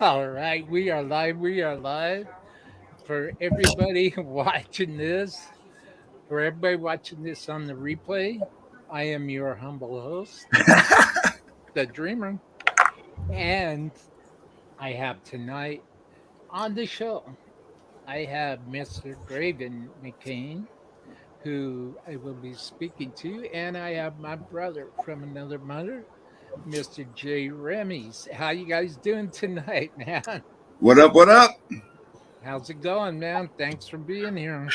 All right, we are live. We are live for everybody watching this. For everybody watching this on the replay, I am your humble host, the Dreamer, and I have tonight on the show. I have Mr. Graven McCain, who I will be speaking to, and I have my brother from another mother, Mr. J. Remy's. How you guys doing tonight, man? What up? What up? How's it going, man? Thanks for being here.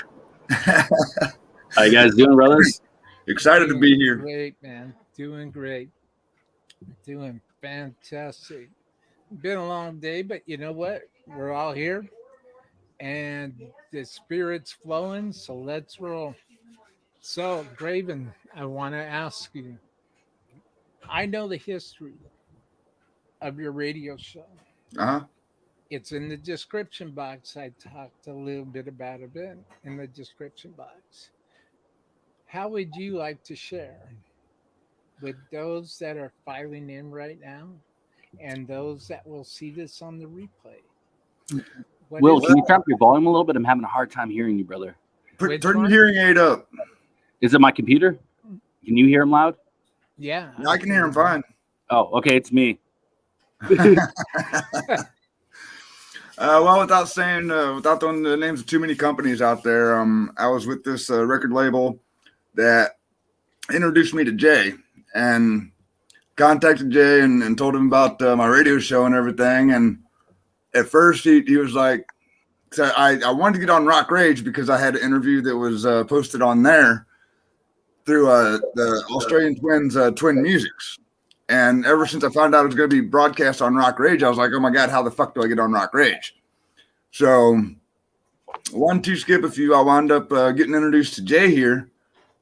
How you guys doing, brothers? Excited to be Doing here. great, man. Doing great. Doing fantastic. Been a long day, but you know what? We're all here and the spirit's flowing, so let's roll. So, Graven, I want to ask you, I know the history of your radio show. Uh-huh. It's in the description box. I talked a little bit about it in the description box. How would you like to share with those that are filing in right now and those that will see this on the replay? What Will, is can you turn up your volume a little bit? I'm having a hard time hearing you, brother. Which Turn your one? hearing aid up. Is it my computer? Can you hear him loud? Yeah, I can hear him fine. Oh, okay, it's me. Well, without saying, without throwing the names of too many companies out there, I was with this record label that introduced me to Jay and contacted Jay and told him about my radio show and everything. And at first, he was like, so I wanted to get on Rock Rage because I had an interview that was posted on there through the Australian Twins Twin Musics. And ever since I found out it was going to be broadcast on Rock Rage, I was like, oh my God, how the fuck do I get on Rock Rage? So, one, two, skip a few, I wound up getting introduced to Jay here.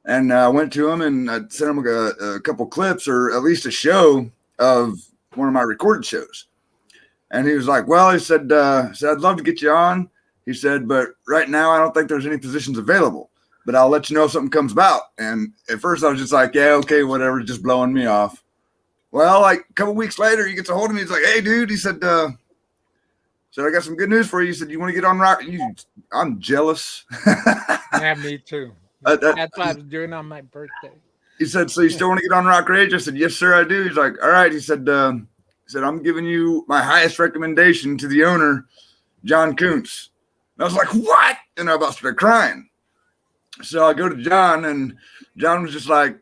And I went to him and I sent him a couple clips or at least a show of one of my recorded shows. And he was like, well, he said, I'd love to get you on. He said, but right now I don't think there's any positions available. But I'll let you know if something comes about. And at first I was just like, yeah, okay, whatever, just blowing me off. Well, like a couple weeks later, he gets a hold of me. He's like, hey, dude, he said, I got some good news for you. He said, you want to get on Rock? I'm jealous. yeah, me too. That- That's what I was doing on my birthday. He said, so you still want to get on Rock Rage? I said, yes, sir, I do. He's like, all right. He said, I'm giving you my highest recommendation to the owner, John Kuntz. And I was like, what? And I about started crying. So I go to John, and John was just like,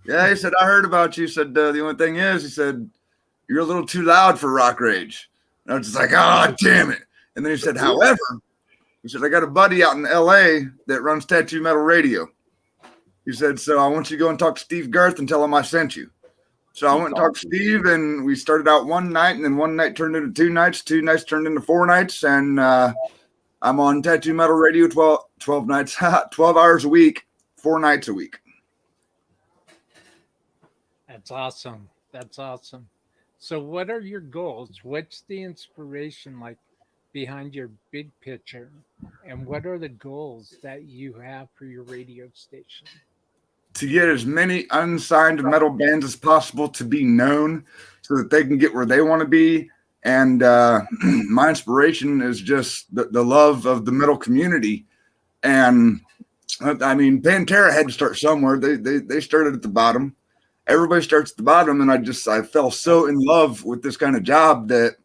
yeah, he said, I heard about you. He said, the only thing is, he said, you're a little too loud for Rock Rage. And I was just like, oh, damn it. And then he said, however, he said, I got a buddy out in L.A. that runs Tattoo Metal Radio. He said, so I want you to go and talk to Steve Garth and tell him I sent you. So I went and talked to Steve, and we started out one night, and then one night turned into 2 nights. 2 nights turned into 4 nights, and I'm on Tattoo Metal Radio 12 nights, 12 hours a week, 4 nights a week. That's awesome. That's awesome. So, what are your goals? What's the inspiration like behind your big picture? And what are the goals that you have for your radio station? To get as many unsigned metal bands as possible to be known so that they can get where they want to be. And my inspiration is just the love of the metal community. And I mean, Pantera had to start somewhere. They started at the bottom. Everybody starts at the bottom. And I fell so in love with this kind of job that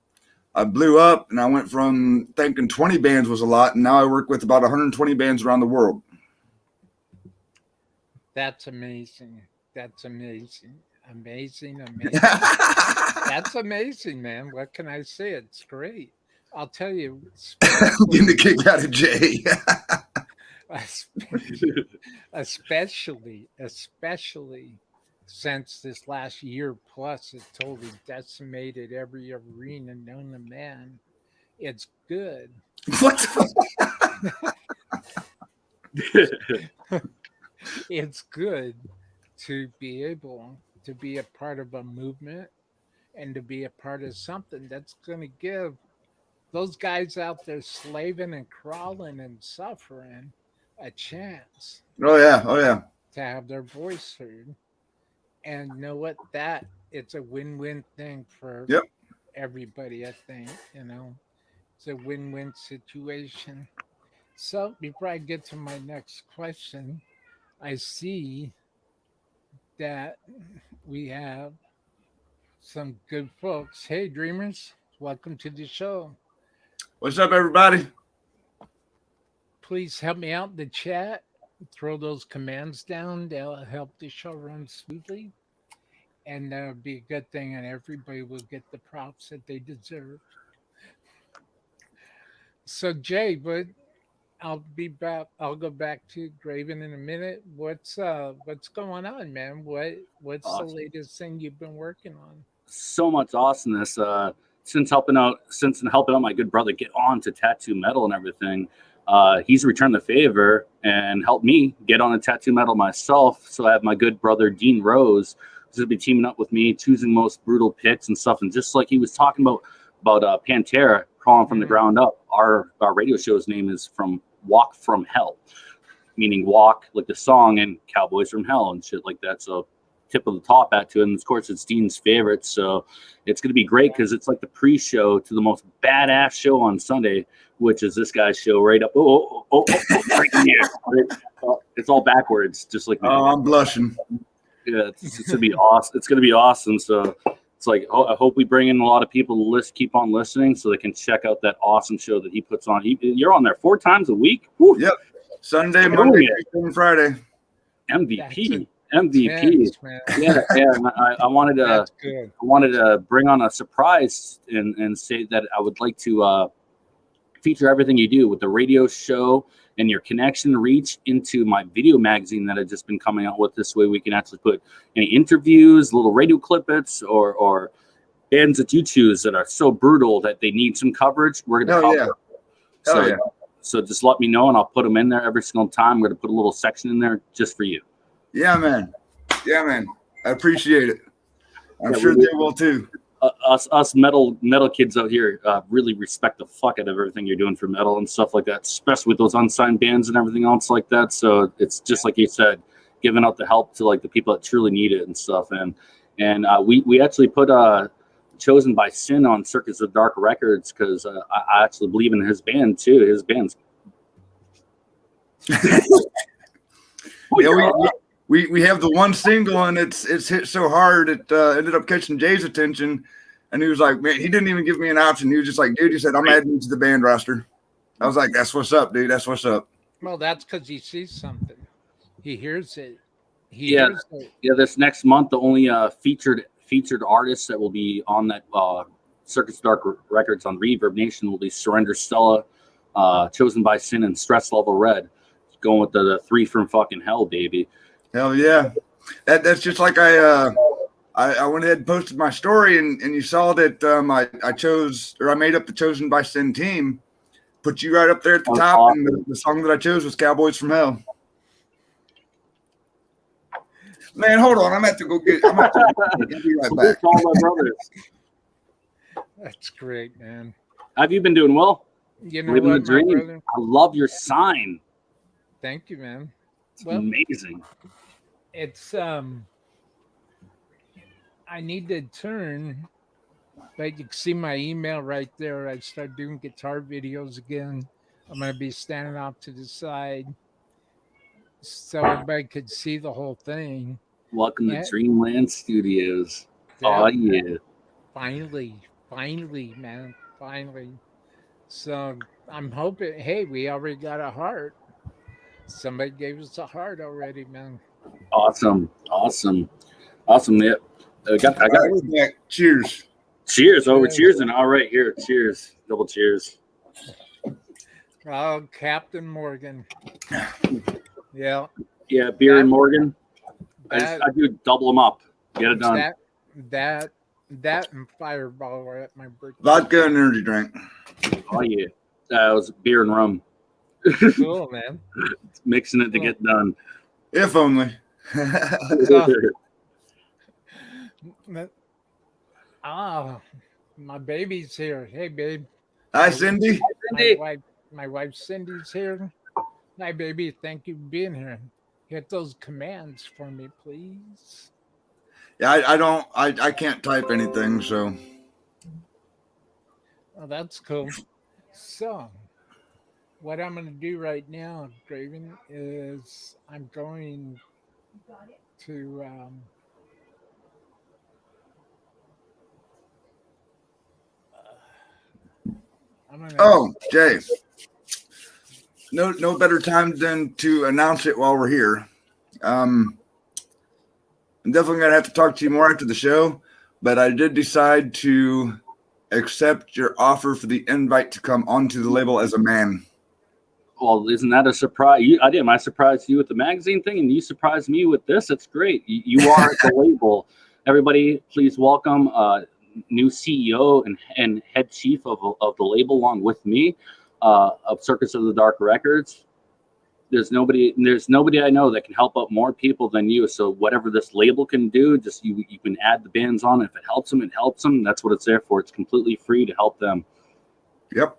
I blew up, and I went from thinking 20 bands was a lot. And now I work with about 120 bands around the world. That's amazing. That's amazing. Amazing. That's amazing, man. What can I say? It's great. I'll tell you, Getting the kick out of Jay. especially since this last year plus it totally decimated every arena known to man. It's good. What? It's good to be able to be a part of a movement and to be a part of something that's going to give those guys out there slaving and crawling and suffering a chance Oh yeah. to have their voice heard. And know what? That it's a win-win thing for Yep. everybody, I think, it's a win-win situation. So before I get to my next question, I see that we have some good folks. Hey, dreamers, welcome to the show. What's up, everybody? Please help me out in the chat. Throw those commands down. They'll help the show run smoothly. And that'll be a good thing, and everybody will get the props that they deserve. So, Jay, but I'll be back. I'll go back to Graven in a minute. What's going on, man? What's the Awesome. latest thing you've been working on? So much awesomeness. Since helping out my good brother get on to tattoo metal and everything, he's returned the favor and helped me get on a tattoo metal myself. So I have my good brother Dean Rose who's gonna be teaming up with me, choosing most brutal picks and stuff. And just like he was talking about Pantera crawling from the ground up, our radio show's name is from Walk from Hell, meaning walk like the song and Cowboys from Hell and shit like that. So tip of the top at to it. And of course, it's Dean's favorite. So it's going to be great because it's like the pre-show to the most badass show on Sunday, which is this guy's show right up. Right in here. It's all backwards, just like me. Oh, I'm blushing. Yeah, it's going to be awesome. It's going to be awesome. So it's like, I hope we bring in a lot of people to keep on listening so they can check out that awesome show that he puts on. You're on there 4 times a week? Woo. Yep. Sunday, Monday, Tuesday, and Friday. MVP. Tense, man. Yeah. And I wanted to bring on a surprise and say that I would like to feature everything you do with the radio show and your connection reach into my video magazine that I've just been coming out with. This way we can actually put any interviews, little radio clippets, or bands that you choose that are so brutal that they need some coverage. We're going to cover. Yeah. So just let me know and I'll put them in there every single time. We're going to put a little section in there just for you. Yeah, man. I appreciate it. I'm sure they will too. Us metal kids out here really respect the fuck out of everything you're doing for metal and stuff like that, especially with those unsigned bands and everything else like that. So it's just like you said, giving out the help to like the people that truly need it and stuff. And we actually put Chosen by Sin on Circus of Dark Records because I actually believe in his band too. His band's we have the one single and it's hit so hard it ended up catching Jay's attention, and he was like, man, he didn't even give me an option. He was just like, dude, he said, I'm adding you to the band roster. I was like, that's what's up, dude. That's what's up. Well, that's because he sees something. He hears it. Yeah. This next month, the only featured artists that will be on that Circus Dark Records on Reverb Nation will be Surrender Stella, Chosen by Sin, and Stress Level Red. Going with the 3 from fucking hell, baby. Hell yeah. That's just like I went ahead and posted my story and you saw that I made up the Chosen by Sin team, put you right up there at the top, awesome. And the song that I chose was Cowboys from Hell. Man, hold on. I'm going to be right back. All my brothers. That's great, man. Have you been doing well? You know Living what, the dream. brother? I love your sign. Thank you, man. It's amazing. It's I need to turn, but you can see my email right there. I start doing guitar videos again. I'm gonna be standing off to the side so everybody could see the whole thing. Welcome to Dreamland Studios. Oh yeah. Finally, man. Finally. So I'm hoping, hey, we already got a heart. Somebody gave us a heart already, man. Awesome. Yeah. I got cheers. Cheers. We're cheersing. All right, here. Cheers. Double cheers. Oh, Captain Morgan. Yeah. Yeah, beer and Morgan. I do double them up. Get it done. That and Fireball were at my birthday. Vodka and energy drink. Oh yeah. That was beer and rum. Cool, man. Mixing it to get done. If only. My baby's here. Hey, babe. Hi, Cindy. My wife Cindy's here. Hi, baby. Thank you for being here. Hit those commands for me, please. Yeah, I can't type anything, so. Oh, that's cool. So, what I'm going to do right now, Graven, is I'm going to I'm going to Oh, Jay, no better time than to announce it while we're here. Um, I'm definitely gonna have to talk to you more after the show, but I did decide to accept your offer for the invite to come onto the label as a man. Well, isn't that a surprise? I did. I surprised you with the magazine thing, and you surprised me with this. It's great. You are the label. Everybody, please welcome new CEO and head chief of the label, along with me, of Circus of the Dark Records. There's nobody I know that can help out more people than you. So whatever this label can do, just you can add the bands on. If it helps them, it helps them. That's what it's there for. It's completely free to help them. Yep.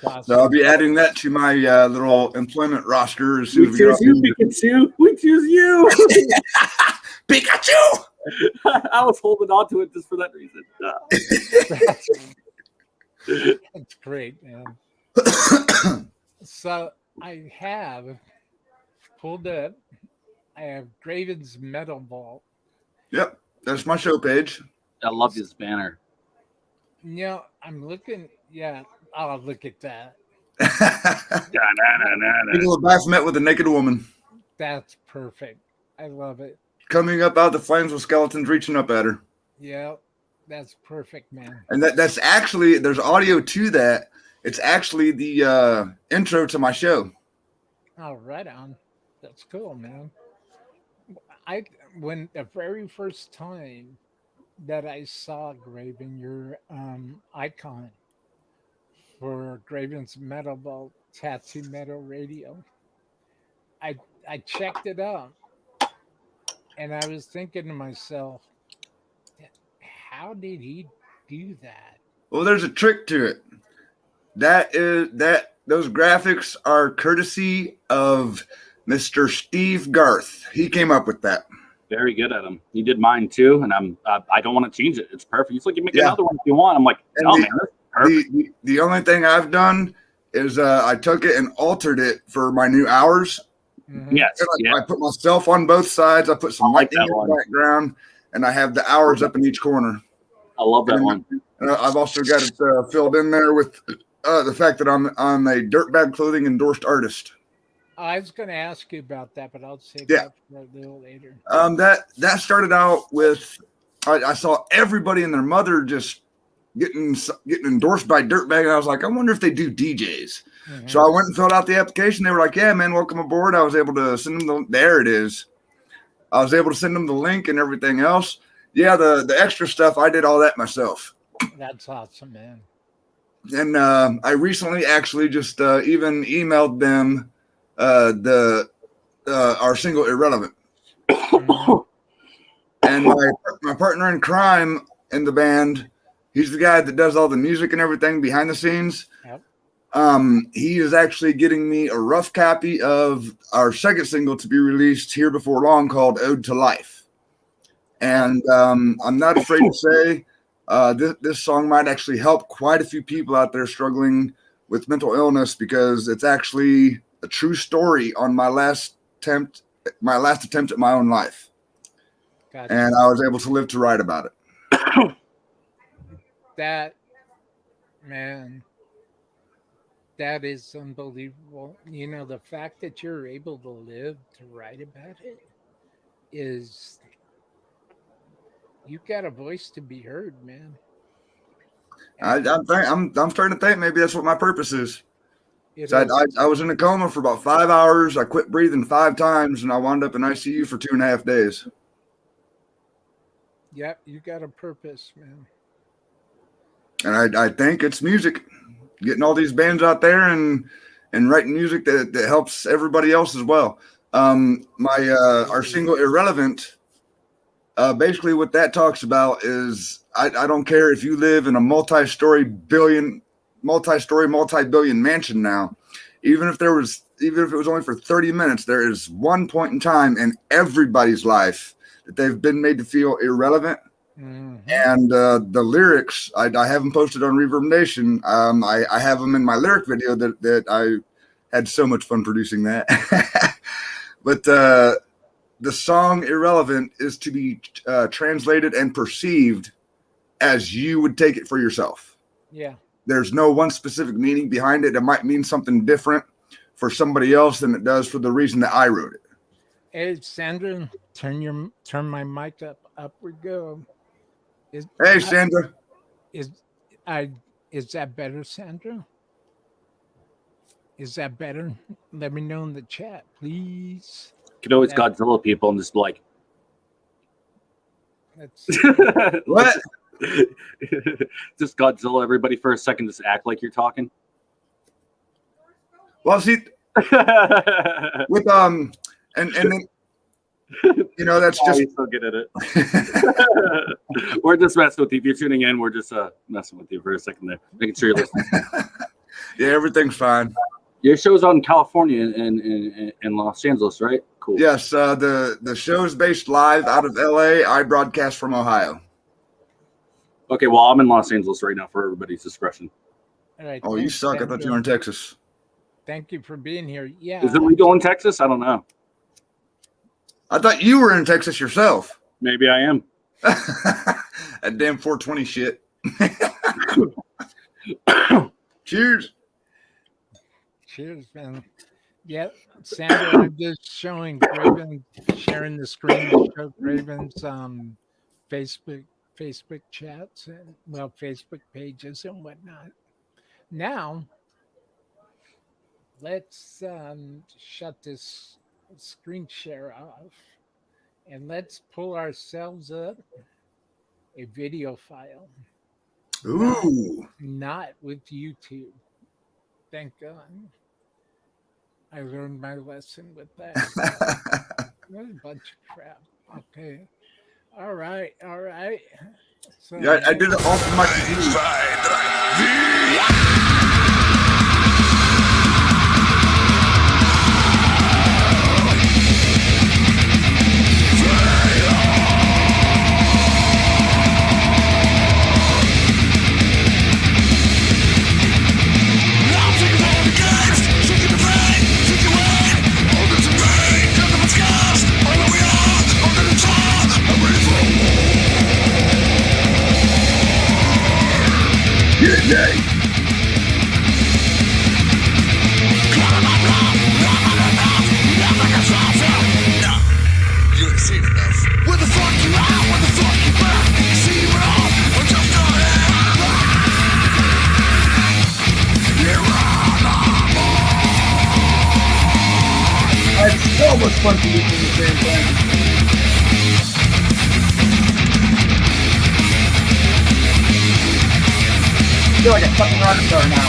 awesome. So I'll be adding that to my little employment roster as soon We as we get off. choose you, Pikachu. We choose you. Pikachu! I was holding on to it just for that reason. That's great, man. So I have pulled up. I have Graven's Metal Vault. Yep, that's my show page. I love this banner. I'm looking. Yeah, oh, look at that. People of Baphomet with a naked woman. That's perfect. I love it. Coming up out the flames with skeletons reaching up at her. Yeah, that's perfect, man. And that's actually, there's audio to that. It's actually the intro to my show. Oh, right on. That's cool, man. When the very first time that I saw Graven, your icon for Graven's Metal Vault Tattoo Metal Radio, I I checked it out and I was thinking to myself, how did he do that? Well, there's a trick to it. Those graphics are courtesy of Mr. Steve Garth. He came up with that. Very good at them. You did mine too, and I don't want to change it. It's perfect. He's like, you make another one if you want. I'm like, no, man, that's perfect. The only thing I've done is I took it and altered it for my new hours. Mm-hmm. Yes, I put myself on both sides. I put some lighting in the background, and I have the hours up in each corner. I love that one. I've also got it filled in there with the fact that I'm a Dirtbag Clothing endorsed artist. I was going to ask you about that, but I'll save that for a little later. That started out with I saw everybody and their mother just getting endorsed by Dirtbag, and I was like, I wonder if they do DJs. Mm-hmm. So I went and filled out the application. They were like, yeah, man, welcome aboard. I was able to send them there it is. I was able to send them the link and everything else. Yeah, the extra stuff, I did all that myself. That's awesome, man. And I recently actually just even emailed them our single Irrelevant. And my partner in crime in the band, he's the guy that does all the music and everything behind the scenes. Yep. He is actually getting me a rough copy of our second single to be released here before long called Ode to Life. And I'm not afraid to say this song might actually help quite a few people out there struggling with mental illness, because it's actually a true story on my last attempt at my own life. Gotcha. And I was able to live to write about it. That, man, that is unbelievable. You know, the fact that you're able to live to write about it is, you got a voice to be heard, man. I'm starting to think maybe that's what my purpose is. So I was in a coma for about 5 hours. I quit breathing 5 times, and I wound up in ICU for 2.5 days. Yep, you got a purpose, man. And I think it's music, getting all these bands out there and writing music that helps everybody else as well. Our single Irrelevant, basically what that talks about is I don't care if you live in a multi-story, multi-billion mansion now. Even if it was only for 30 minutes, there is one point in time in everybody's life that they've been made to feel irrelevant, And the lyrics, I have them posted on Reverb Nation. I have them in my lyric video that I had so much fun producing that. But the song Irrelevant is to be translated and perceived as you would take it for yourself. Yeah. There's no one specific meaning behind it. It might mean something different for somebody else than it does for the reason that I wrote it. Hey, Sandra, turn my mic up. Up we go. Hey, Sandra. Is that better, Sandra? Is that better? Let me know in the chat, please. You know, it's Godzilla people. I'm just like, what? Just Godzilla. Everybody for a second, just act like you're talking. Well, see, with and then, you know, that's just so good at it. We're just messing with you. If you're tuning in, we're just messing with you for a second there, making sure you're listening. Yeah, everything's fine. Your show's out in California and in Los Angeles, right? Cool. Yes, the show's based live out of LA. I broadcast from Ohio. Okay, well, I'm in Los Angeles right now for everybody's discretion. All right. Oh, you suck. I thought you were in Texas. Thank you for being here. Yeah. Is it legal in Texas? I don't know. I thought you were in Texas yourself. Maybe I am. That damn 420 shit. Cheers. Cheers, man. Yeah, Sandra, I'm just showing Graven, sharing the screen to show Graven's Facebook chats and Facebook pages and whatnot. Now, let's shut this screen share off and let's pull ourselves up a video file. Ooh. Not with YouTube. Thank God. I learned my lesson with that. What a bunch of crap. Okay. All right. So, yeah, I did it all from my computer. It's so much fun to do the same thing. I feel like a fucking rock star now.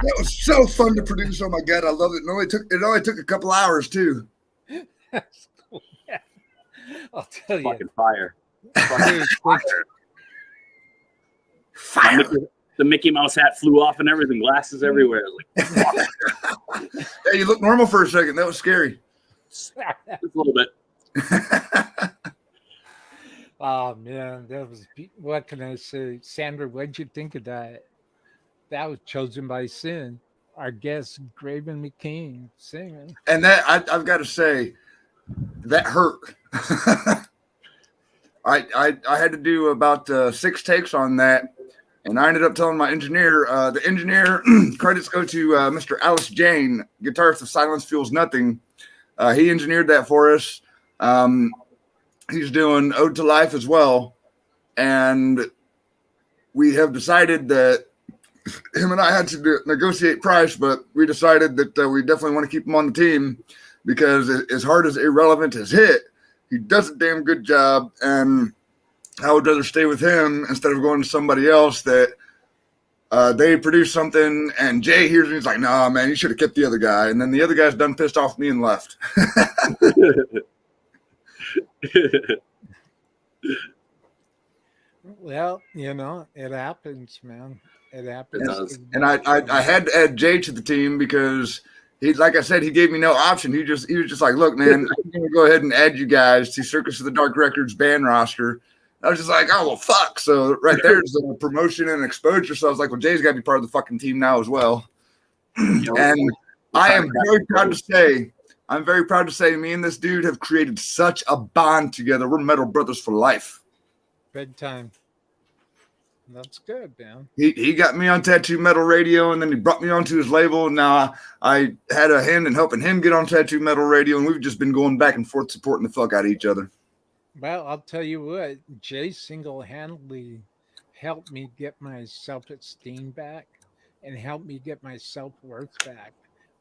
That was so fun to produce. Oh my god, I love it. It only took a couple hours too. That's cool. Yeah. I'll tell you. Fucking fire. Dude, Fire. The Mickey Mouse hat flew off and everything. Glasses everywhere. Like, Hey, you look normal for a second. That was scary. just a little bit. Oh man, that was. What can I say, Sandra? What'd you think of that? That was chosen by Sin. Our guest, Graven McCain, singing. And that I've got to say, that hurt. I had to do about 6 takes on that, and I ended up telling my engineer. The engineer credits go to Mr. Alice Jane, guitarist of Silence Feels Nothing. He engineered that for us. He's doing Ode to Life as well, and we have decided that him and I had to negotiate price, but we decided that we definitely want to keep him on the team because as hard as Irrelevant has hit, he does a damn good job, and I would rather stay with him instead of going to somebody else that they produce something and Jay hears me, he's like, nah, man, you should have kept the other guy. And then the other guy's done pissed off me and left. Well, it happens, man. It happens. It does. And I had to add Jay to the team because he, like I said, he gave me no option. He was just like, look, man, I'm going to go ahead and add you guys to Circus of the Dark Records band roster. I was just like, oh, well, fuck. So right there's the promotion and exposure. So I was like, well, Jay's got to be part of the fucking team now as well. And I am very proud to say me and this dude have created such a bond together. We're metal brothers for life. Big time. That's good, man. He got me on Tattoo Metal Radio, and then he brought me onto his label. Now I had a hand in helping him get on Tattoo Metal Radio, and we've just been going back and forth supporting the fuck out of each other. Well, I'll tell you what, Jay single-handedly helped me get my self-esteem back and helped me get my self-worth back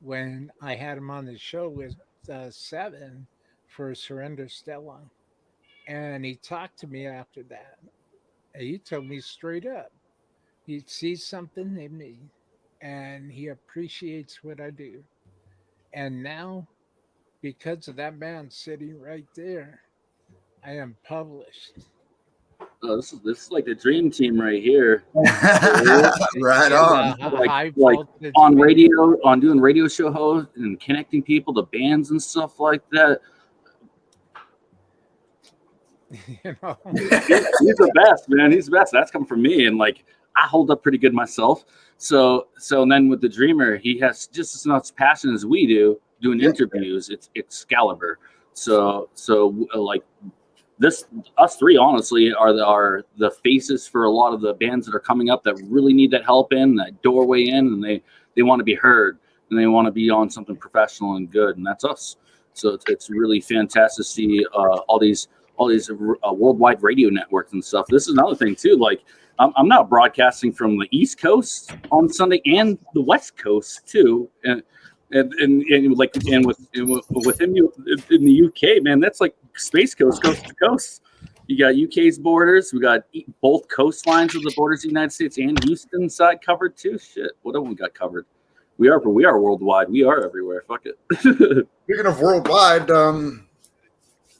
when I had him on the show with Seven for Surrender Stella. And he talked to me after that. And he told me straight up, he sees something in me and he appreciates what I do. And now, because of that man sitting right there, I am published. Oh, this is like the dream team right here. Right on. Like on radio, on doing radio show hosts and connecting people to bands and stuff like that. He's He's the best, man. He's the best. That's coming from me, and like I hold up pretty good myself. So and then with the Dreamer, he has just as much passion as we do doing interviews. It's Excalibur. So like this, us three honestly are the faces for a lot of the bands that are coming up that really need that help in that doorway in, and they want to be heard and they want to be on something professional and good, and that's us. So it's really fantastic to see all these worldwide radio networks and stuff. This is another thing too. Like I'm now broadcasting from the East Coast on Sunday and the West Coast too, and with him in the UK, man, that's like space coast to coast. You got UK's borders. We got both coastlines of the borders of the United States and Houston side covered too. Shit, what have we got covered? We are worldwide. We are everywhere. Fuck it. Speaking of worldwide,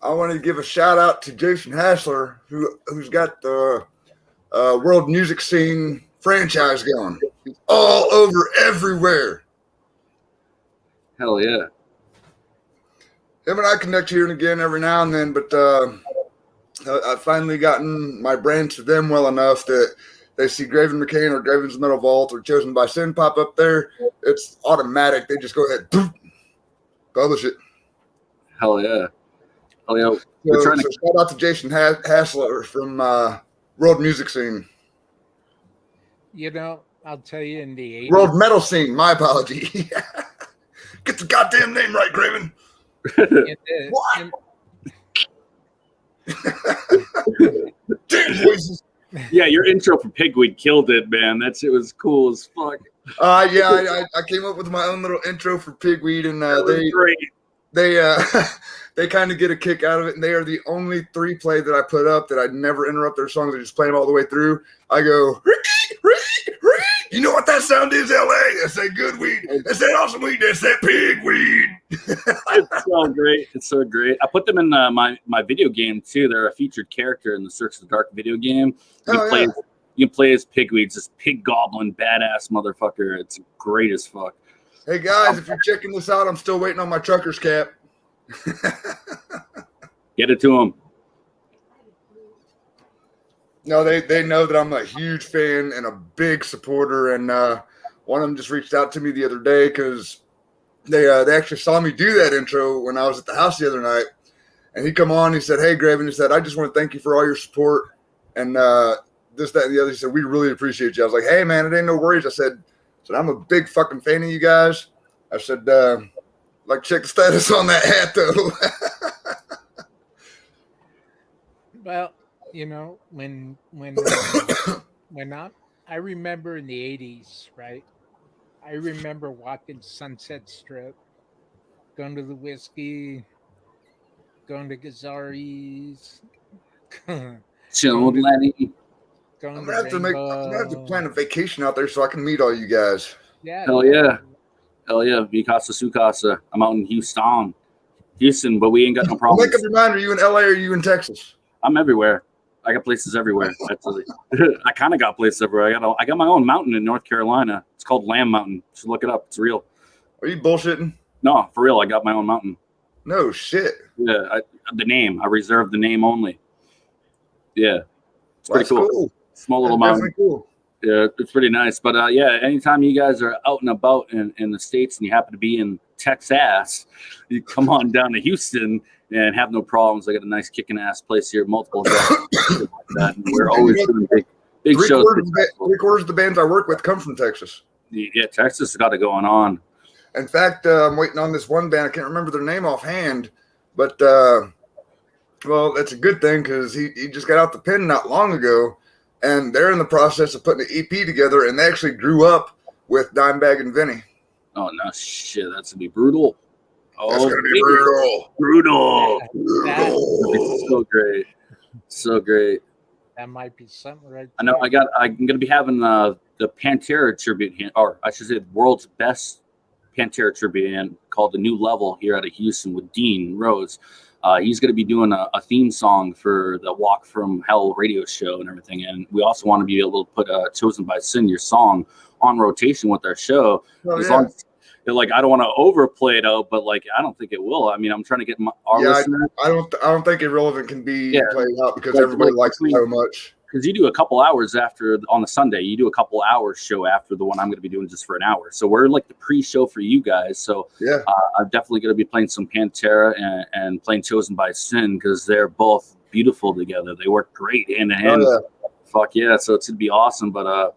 I want to give a shout out to Jason Hassler, who's got the world music scene franchise going. He's all over everywhere. Hell yeah. Him and I connect here and again every now and then, but I've finally gotten my brand to them well enough that they see Graven McCain or Graven's Metal Vault or Chosen by Sin pop up there. It's automatic. They just go ahead, boop, publish it. Hell yeah. Oh yeah, so shout out to Jason Hassler from World Music Scene. I'll tell you in the 80s. World Metal Scene, my apology. Get the goddamn name right, Graven. What? Damn voices. Yeah, your intro for Pigweed killed it, man. That shit was cool as fuck. I came up with my own little intro for Pigweed, and they kind of get a kick out of it, and they are the only 3 play that I put up that I never interrupt their songs. I just play them all the way through. I go, Ricky, You know what that sound is, L.A.? That's that good weed. That's that awesome weed. That's that pig weed. It's so great. It's so great. I put them in my video game too. They're a featured character in the Search of the Dark video game. You can play as Pigweeds, this pig goblin, badass motherfucker. It's great as fuck. Hey guys, if you're checking this out, I'm still waiting on my trucker's cap. Get it to them. No, they know that I'm a huge fan and a big supporter, and one of them just reached out to me the other day because they actually saw me do that intro when I was at the house the other night, and he come on, he said, "Hey, Graven," he said, "I just want to thank you for all your support and this, that, and the other." He said, "We really appreciate you." I was like, "Hey, man, it ain't no worries." I said, "I'm a big fucking fan of you guys." I said, "Like, check the status on that hat, though." Well, you know, when I remember in the 80s, right? I remember walking Sunset Strip, going to the whiskey, going to Gazzari's, Chill, Lenny. I'm gonna have to plan a vacation out there so I can meet all you guys. Yeah. Hell yeah. Hell yeah. Mikasa Sukasa. I'm out in Houston, but we ain't got no problems. Make up your mind. Are you in LA or are you in Texas? I'm everywhere. I got places everywhere. Actually. I kind of got places everywhere. I got my own mountain in North Carolina. It's called Lamb Mountain. You should look it up. It's real. Are you bullshitting? No, for real. I got my own mountain. No shit. Yeah, the name. I reserved the name only. Yeah, it's pretty cool. Small little mountain. Cool. Yeah, it's pretty nice. But yeah, anytime you guys are out and about in the States and you happen to be in Texas, you come on down to Houston and have no problems. I got a nice kicking ass place here, multiple guys like that. And we're always doing big shows. Three-quarters of the bands I work with come from Texas. Yeah, Texas has got it going on. In fact, I'm waiting on this one band. I can't remember their name offhand, but well, that's a good thing because he just got out the pen not long ago, and they're in the process of putting an EP together, and they actually grew up with Dimebag and Vinny. Oh no, shit, that's gonna be brutal. Oh, that's gonna be brutal. That's so great, so great. That might be something right there. I know. I'm gonna be having the Pantera tribute, or I should say, the world's best Pantera tribute called The New Level here out of Houston with Dean Rose. He's going to be doing a theme song for the Walk from Hell radio show and everything. And we also want to be able to put Chosen by Sin, your song, on rotation with our show. Long as, like, I don't want to overplay it out, but like, I don't think it will. I mean, I'm trying to get our listeners. I don't think Irrelevant can be played out because everybody likes it so much. Because you do a couple hours after on the Sunday, you do a couple hours show after the one I'm going to be doing just for an hour. So we're like the pre-show for you guys. So yeah, I'm definitely going to be playing some Pantera and playing Chosen by Sin because they're both beautiful together. They work great hand in hand. Oh, yeah. Fuck yeah! So it's going to be awesome. But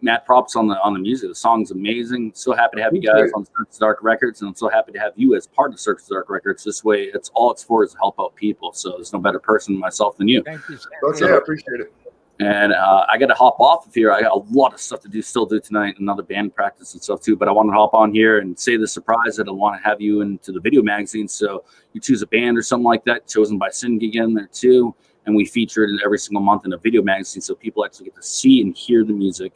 Matt, props on the music. The song's amazing. So happy to have you guys on Search the Dark Records, and I'm so happy to have you as part of Search the Dark Records. This way, it's for is to help out people. So there's no better person than myself than you. Thank you, sir. Okay, I appreciate it. And I got to hop off of here. I got a lot of stuff to still do tonight, another band practice and stuff too. But I want to hop on here and say the surprise that I want to have you into the video magazine. So you choose a band or something like that, Chosen by Sin, get in there too. And we feature it every single month in a video magazine, so people actually get to see and hear the music.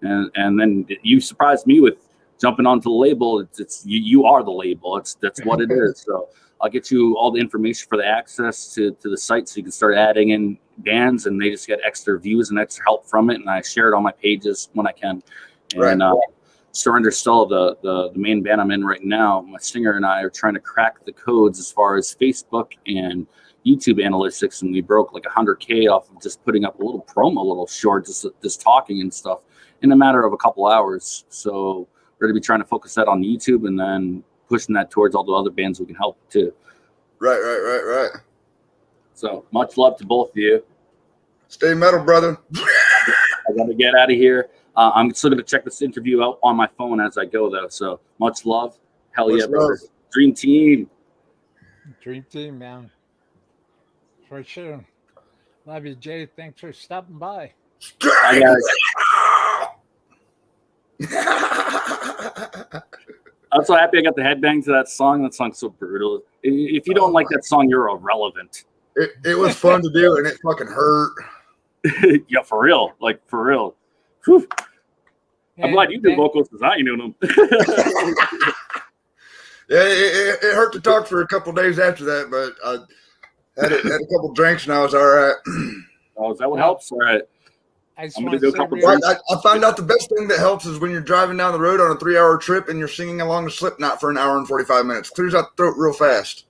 And then you surprised me with jumping onto the label. It's you are the label. That's what it is. So I'll get you all the information for the access to the site, so you can start adding in bands, and they just get extra views and extra help from it. And I share it on my pages when I can. And Surrender Still, the main band I'm in right now, my singer and I are trying to crack the codes as far as Facebook and YouTube analytics, and we broke like 100K off of just putting up a little promo, a little short, just talking and stuff in a matter of a couple hours. So we're going to be trying to focus that on YouTube and then pushing that towards all the other bands we can help too. Right. So much love to both of you. Stay metal, brother. I got to get out of here. I'm still going to check this interview out on my phone as I go, though. So much love. Hell yeah, brother. Dream team. Dream team, man. For sure. Love you, Jay. Thanks for stopping by. Bye, guys. I'm so happy I got the headbang to that song. That song's so brutal. If you don't like that song, you're irrelevant. It was fun to do, and it fucking hurt. Yeah, for real. Like, for real. Whew. I'm glad And you do that vocals because I ain't doing them. Yeah, it hurt to talk for a couple days after that, but I had a couple drinks and I was all right. Oh, is that what well, helps? All right. I just I'm gonna want to do a say couple real But drinks. I found out the best thing that helps is when you're driving down the road on a 3-hour trip and you're singing along to Slipknot for an hour and 45 minutes. Clears out the throat real fast.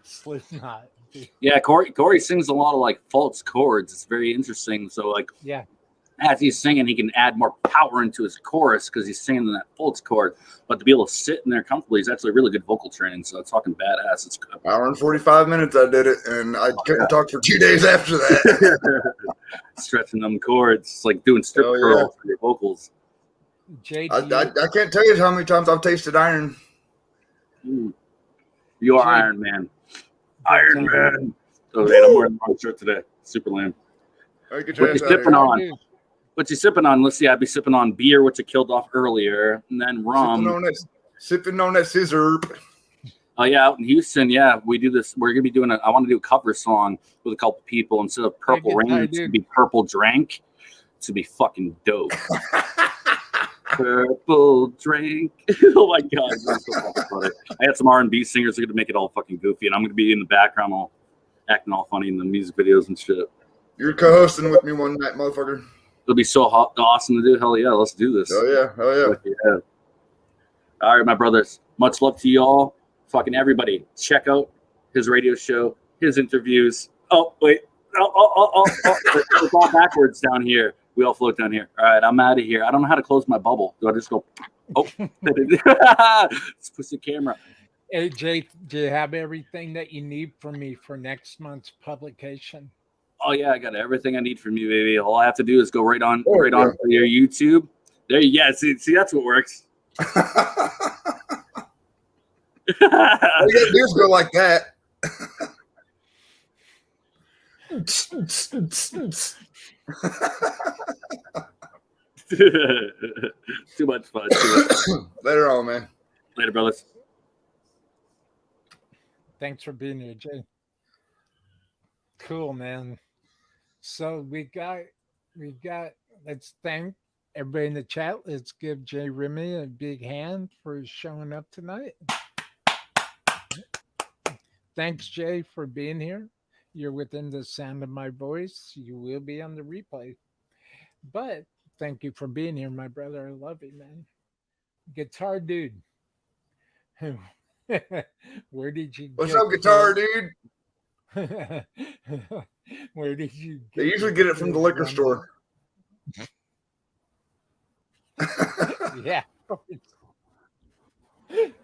Slipknot. Dude. Yeah, Corey sings a lot of like false chords. It's very interesting. So like Yeah. as he's singing, he can add more power into his chorus because he's singing that false chord. But to be able to sit in there comfortably is actually really good vocal training. So it's fucking badass. It's good. Hour and 45 minutes I did it, and I couldn't talk for 2 days after that. Stretching them chords. It's like doing strip Oh, yeah. curls for your vocals. Jay, I do you, can't tell you how many times I've tasted iron. Mm. You are Jay, Iron Man. big Iron time. Man. Oh, man, I'm wearing the wrong shirt today. Super lame. All right, get your What you ass out of sipping here. Guitar on? dude. What you sipping on? Let's see. I'd be sipping on beer, which I killed off earlier, and then rum. Sipping on that scissor. Oh yeah, out in Houston, yeah, we do this. We're gonna be doing I want to do a cover song with a couple people instead of Hey, Purple Rain. guitar It's gonna dude. be Purple Drank. It's gonna be fucking dope. Purple Drink. Oh my god, that's so fucking funny. I had some R&B singers that are gonna make it all fucking goofy, and I'm gonna be in the background, all acting all funny in the music videos and shit. You're co-hosting with me one night, motherfucker. It'll be so awesome to do. Hell yeah, let's do this. Oh yeah, oh yeah. Fuck yeah. All right, my brothers. Much love to y'all. Fucking everybody. Check out his radio show, his interviews. Oh, wait. Oh. It's all backwards down here. We all float down here. All right, I'm out of here. I don't know how to close my bubble. Do I just go, oh, let's push the camera. Hey, Jay, do you have everything that you need from me for next month's publication? Oh, yeah, I got everything I need from you, baby. All I have to do is go right on There you go. to your YouTube. There you go. See, that's what works. All you gotta do is go like that. Too much fun. Later on, man. Later, brothers. Thanks for being here, Jay. Cool, man. So we got. Let's thank everybody in the chat. Let's give Jay Remy a big hand for showing up tonight. Thanks, Jay, for being here. You're within the sound of my voice. You will be on the replay. But thank you for being here, my brother. I love you, man. Guitar dude. Where did you What's get up, guitar dude? Where did you get They usually get it from the liquor store. Yeah.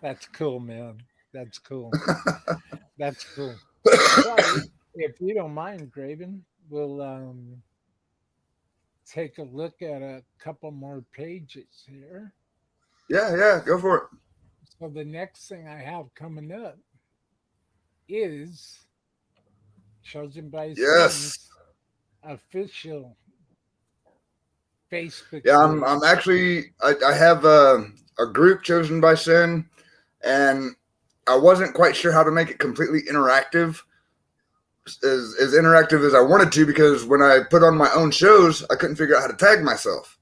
That's cool, man. That's cool. That's cool. So, if you don't mind, Graven, we'll take a look at a couple more pages here. Yeah, go for it. So the next thing I have coming up is Chosen by Yes. Sin's official Facebook Yeah, page. I'm actually I have a group chosen by Sin, and I wasn't quite sure how to make it completely interactive, as interactive as I wanted to, because when I put on my own shows, I couldn't figure out how to tag myself.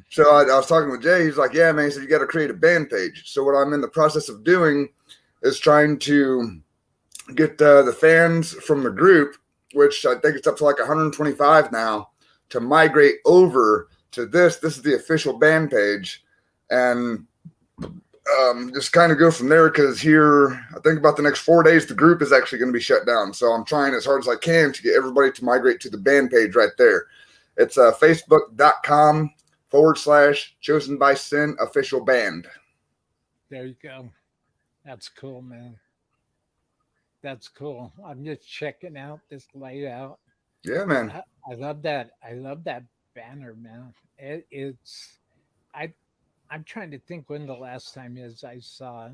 So I was talking with Jay. He's like, "Yeah, man," he said, "you got to create a band page." So what I'm in the process of doing is trying to get the fans from the group, which I think it's up to like 125 now, to migrate over to this. This is the official band page, and just kind of go from there, because here, I think about the next 4 days, the group is actually going to be shut down. So I'm trying as hard as I can to get everybody to migrate to the band page right there. It's facebook.com/Chosen by Sin official band. There you go. That's cool, man. That's cool. I'm just checking out this layout. Yeah, man. I love that. I love that banner, man. It's I I'm trying to think when the last time is I saw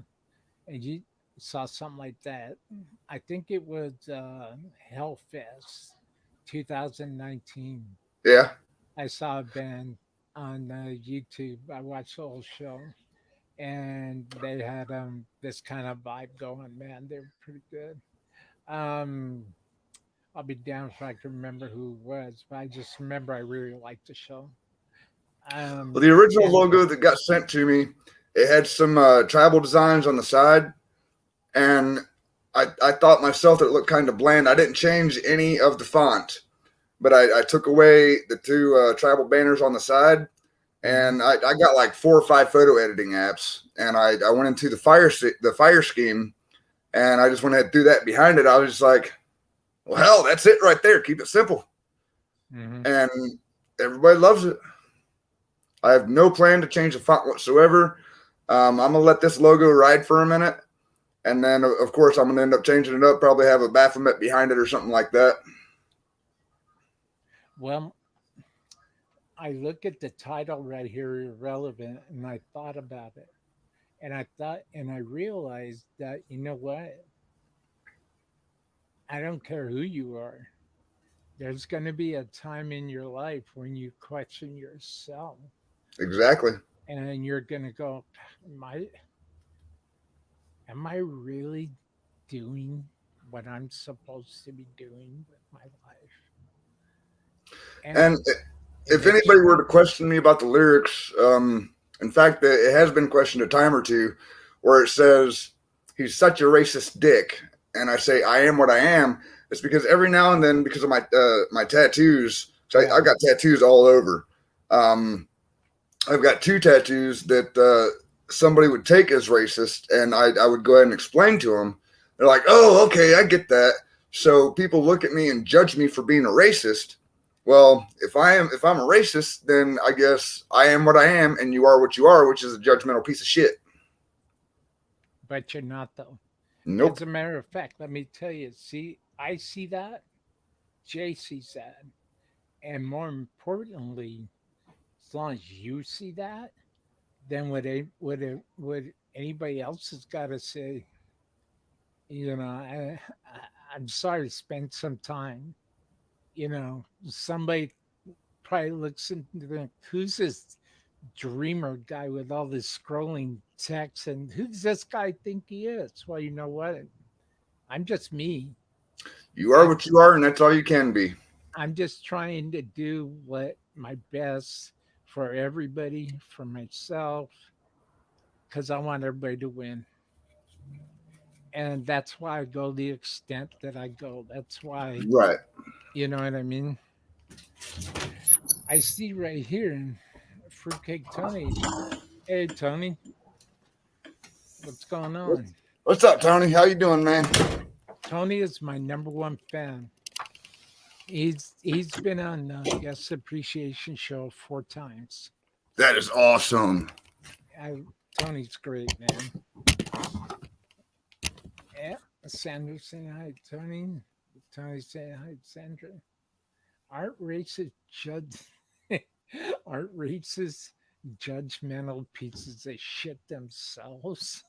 and you saw something like that. I think it was Hellfest 2019. Yeah. I saw a band on YouTube. I watched the whole show, and they had this kind of vibe going. Man, they're pretty good. Um, I'll be damned if I can remember who it was, but I just remember I really liked the show. Well, the original And logo that got sent to me, it had some tribal designs on the side, and I thought myself that it looked kind of bland. I didn't change any of the font, but I took away the two tribal banners on the side, mhm. and I got like 4 or 5 photo editing apps, and I went into the fire scheme, and I just went ahead and threw that behind it. I was just like, well, hell, that's it right there. Keep it simple, Mhm. and everybody loves it. I have no plan to change the font whatsoever. I'm gonna let this logo ride for a minute, and then of course I'm gonna end up changing it up. Probably have a Baphomet behind it or something like that. Well, I look at the title right here, irrelevant, and I thought about it. And I realized that, you know what? I don't care who you are. There's going to be a time in your life when you question yourself Exactly. and you're going to go, am I, am I really doing what I'm supposed to be doing with my life? And, And and if it's anybody were true. to question me about the lyrics, in fact, it has been questioned a time or two, where it says he's such a racist dick, and I say I am what I am. It's because every now and then, because of my tattoos, so Yeah. I've got tattoos all over. Um, I've got 2 tattoos that somebody would take as racist, and I would go ahead and explain to them. They're like, "Oh, okay, I get that." So people look at me and judge me for being a racist. Well, if I'm a racist, then I guess I am what I am, and you are what you are, which is a judgmental piece of shit. But you're not, though. Nope. As a matter of fact, let me tell you, see, I see that, Jay sees that. And more importantly, as long as you see that, then would anybody else has got to say, I'm sorry to spend some time. Somebody probably looks into the who's this dreamer guy with all this scrolling text, and who does this guy think he is? Well, you know what? I'm just me. You are I'm what you are, and that's all you can be. I'm just trying to do what my best for everybody, for myself, because I want everybody to win. And that's why I go the extent that I go. That's why, Right. you know what I mean? I see right here in Fruitcake Tony. Hey, Tony, what's going on? What's up, Tony? How you doing, man? Tony is my number one fan. He's been on Guest Appreciation Show 4 times. That is awesome. Tony's great, man. Yeah, Sandra saying hi, Tony. Tony saying hi, Sandra. Art racist judge. Art racist judgmental pieces of shit themselves.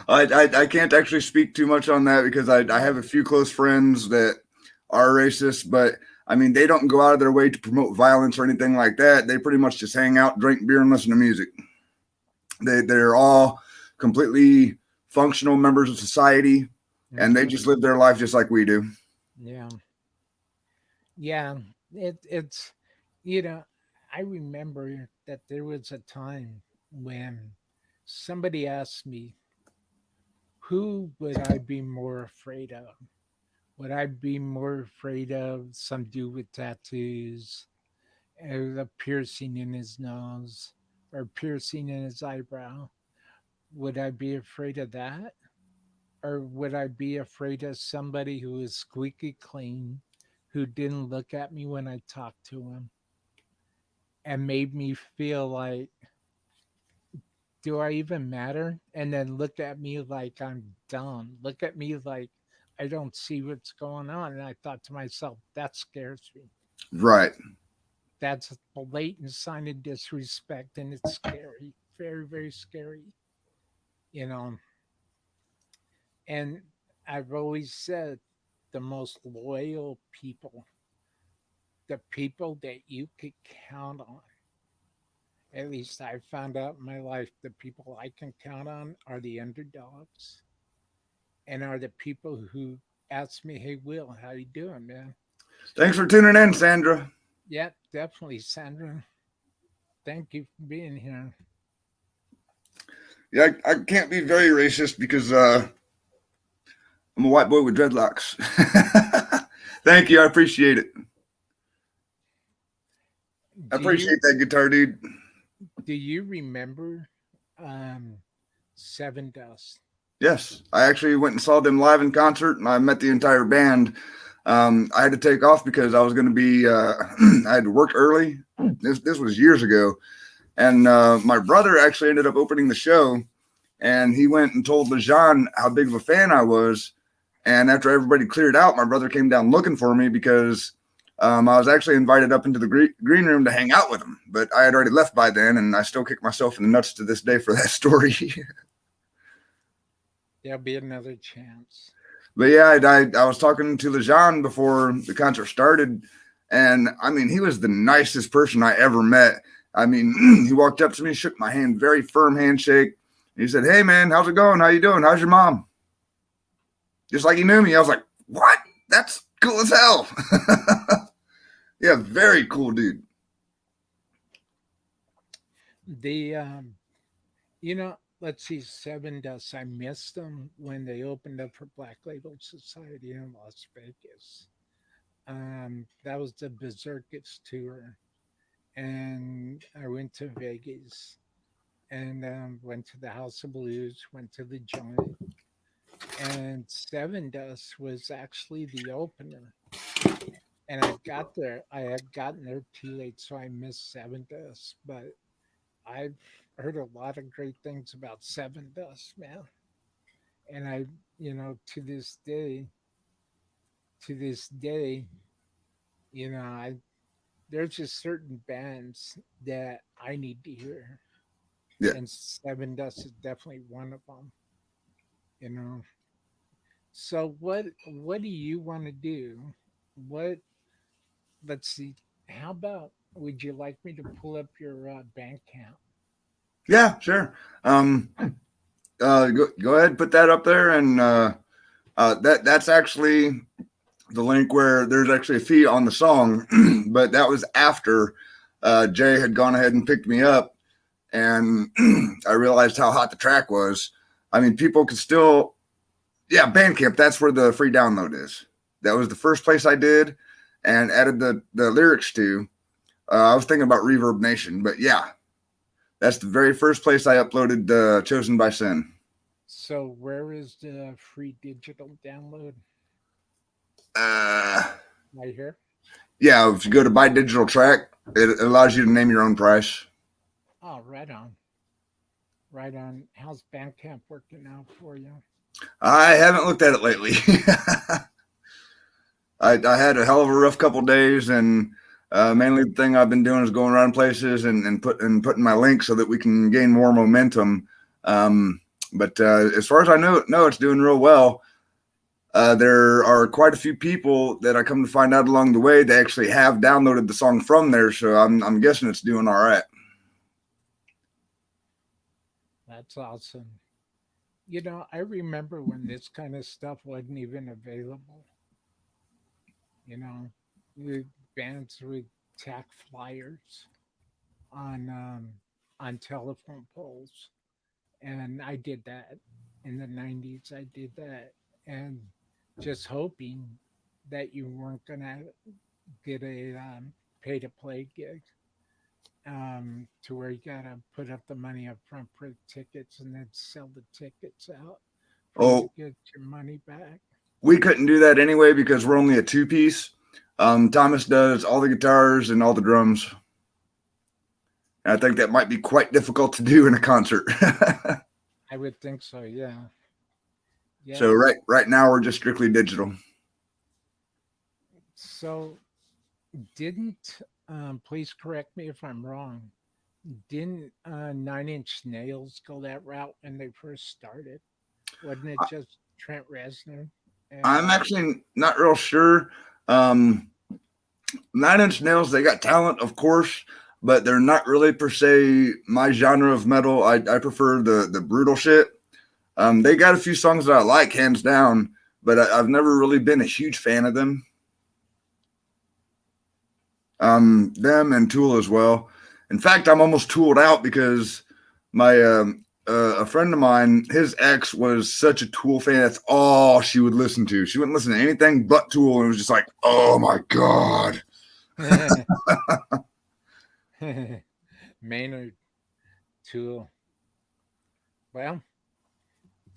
I can't actually speak too much on that because I have a few close friends that are racist, but I mean, they don't go out of their way to promote violence or anything like that. They pretty much just hang out, drink beer, and listen to music. They're all completely functional members of society, and they Hmm. just live their life just like we do. Yeah, yeah. It's you know, I remember that there was a time when somebody asked me, who would I be more afraid of? Would I be more afraid of some dude with tattoos, a piercing in his nose, or piercing in his eyebrow? Would I be afraid of that? Or would I be afraid of somebody who is squeaky clean, who didn't look at me when I talked to him and made me feel like, do I even matter? And then look at me like I'm dumb. Look at me like I don't see what's going on. And I thought to myself, that scares me. Right. That's a blatant sign of disrespect, and it's scary, very, very scary. You know, and I've always said the most loyal people, the people that you could count on, at least I found out in my life, the people I can count on are the underdogs. and are the people who ask me, "Hey, Will, how you doing, man?" Thanks for tuning in, Sandra. Yeah, definitely, Sandra. Thank you for being here. Yeah, I can't be very racist because I'm a white boy with dreadlocks. Thank you. I appreciate it. I Do you appreciate that guitar, dude. do you remember um, Seven Dust? Yes, I actually went and saw them live in concert, and I met the entire band. I had to take off because I was going to be. I had to work early. This was years ago, and my brother actually ended up opening the show, and he went and told Lejean how big of a fan I was. And after everybody cleared out, my brother came down looking for me because I was actually invited up into the green room to hang out with him, but I had already left by then, and I still kick myself in the nuts to this day for that story. There'll be another chance. But yeah, I was talking to Lejean before the concert started, and I mean, he was the nicest person I ever met. I mean, he walked up to me, shook my hand, very firm handshake. He said, "Hey, man, how's it going? How you doing? How's your mom?" Just like he knew me. I was like, "What? That's cool as hell." Yeah, very cool dude. The let's see, Seven Dust. I missed them when they opened up for Black Label Society in Las Vegas. That was the Berserkers tour, and I went to Vegas and went to the House of Blues, went to the Joint, and Seven Dust was actually the opener. And I had gotten there too late, so I missed Seven Dust. But I've heard a lot of great things about Seven Dust, man. And to this day, I there's just certain bands that I need to hear, Yeah, and Seven Dust is definitely one of them. You know. So what do you want to do? What Let's see. How about would you like me to pull up your bank account? yeah, sure. Go ahead, put that up there, and that's actually the link where there's actually a fee on the song, but that was after Jay had gone ahead and picked me up, and I realized how hot the track was. I mean, people could still, yeah, Bandcamp. That's where the free download is. That was the first place I did, and added the lyrics to. I was thinking about Reverb Nation, but yeah, that's the very first place I uploaded "Chosen by Sin." So where is the free digital download? Uh, Right here. yeah, if you go to buy digital track, it allows you to name your own price. Oh, right on, right on. How's Bandcamp working out for you? I haven't looked at it lately. I had a hell of a rough couple days, and mainly the thing I've been doing is going around places and putting my link so that we can gain more momentum. But as far as I know, it's doing real well. There are quite a few people that I come to find out along the way they actually have downloaded the song from there, so I'm guessing it's doing all right. That's awesome. I remember when this kind of stuff wasn't even available. You know, the bands would tack flyers on on telephone poles, and I did that in the '90s. I did that, and just hoping that you weren't gonna get a pay to play gig, to where you gotta put up the money up front for the tickets and then sell the tickets out for you to Oh, get your money back. we couldn't do that anyway because we're only a two piece. Thomas does all the guitars and all the drums. And I think that might be quite difficult to do in a concert. I would think so. Yeah, So yeah. right now we're just strictly digital. So didn't please correct me if I'm wrong. Didn't Nine Inch Nails go that route when they first started? Wasn't it just Trent Reznor and I'm actually not real sure. Um, Nine Inch Nails, they got talent, of course, but they're not really per se my genre of metal. I prefer the brutal shit. They got a few songs that I like, hands down, but I've never really been a huge fan of them. Them and Tool as well. In fact, I'm almost Tooled out because my a friend of mine, his ex was such a Tool fan. That's all she would listen to. She wouldn't listen to anything but Tool, and it was just like, oh my god. Maynard, Tool. Well,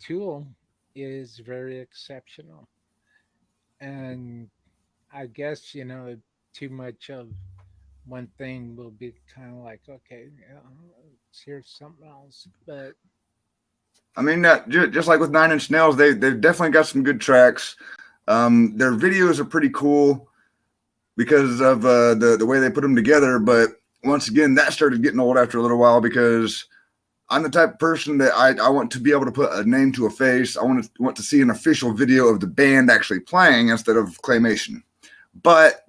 Tool is very exceptional. And I guess, too much of one thing will be kind of like, okay, let's hear something else. But I mean, just like with Nine Inch Nails, they've definitely got some good tracks. Their videos are pretty cool because of the way they put them together. But once again, that started getting old after a little while because I'm the type of person that I want to be able to put a name to a face. I want to see an official video of the band actually playing instead of claymation. But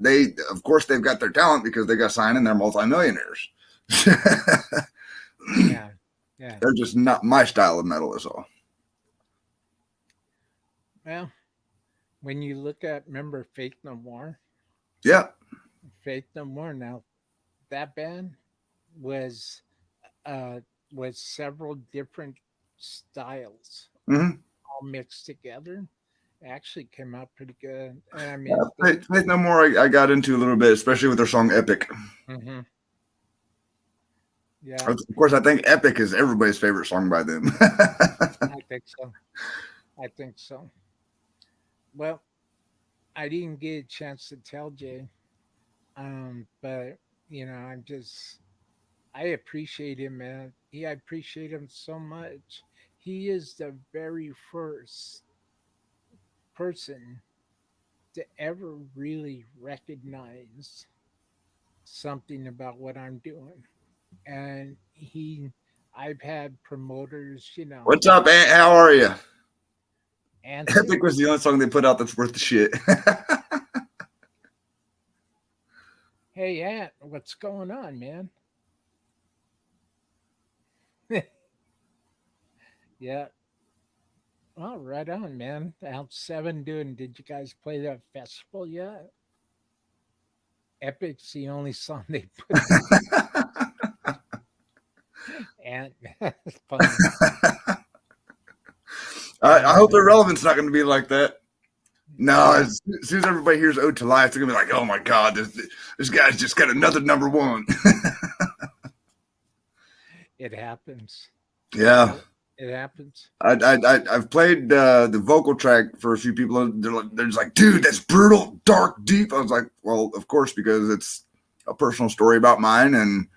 of course, they've got their talent because they got signed and they're multimillionaires. yeah, yeah. They're just not my style of metal, is all. Well, when you look at, remember Faith No More? Yeah. Faith No More. Now, that band was uh, was several different styles Mm-hmm. all mixed together. It actually came out pretty good. And I mean, Faith No More, I got into a little bit, especially with their song Epic. mhm, yeah, Of course, I think Epic is everybody's favorite song by them. I think so. I think so. Well, I didn't get a chance to tell Jay, but I'm just I appreciate him, man. I appreciate him so much. He is the very first person to ever really recognize something about what I'm doing. And I've had promoters, What's up, Ant? How are you? answer, Epic was the only song they put out that's worth the shit. hey, Ant, what's going on, man? Yeah. Oh, right on, man. How's Seven doing? Did you guys play that festival yet? Epic's the only song they put out. And it's funny. I And hope their relevance not going to be like that. No, yeah, as soon as everybody hears Ode to Life, they're going to be like, oh my God, this guy's just got another number one. it happens. Yeah. It happens. I've played the vocal track for a few people. They're just like, dude, that's brutal, dark, deep. I was like, well, of course, because it's a personal story about mine, and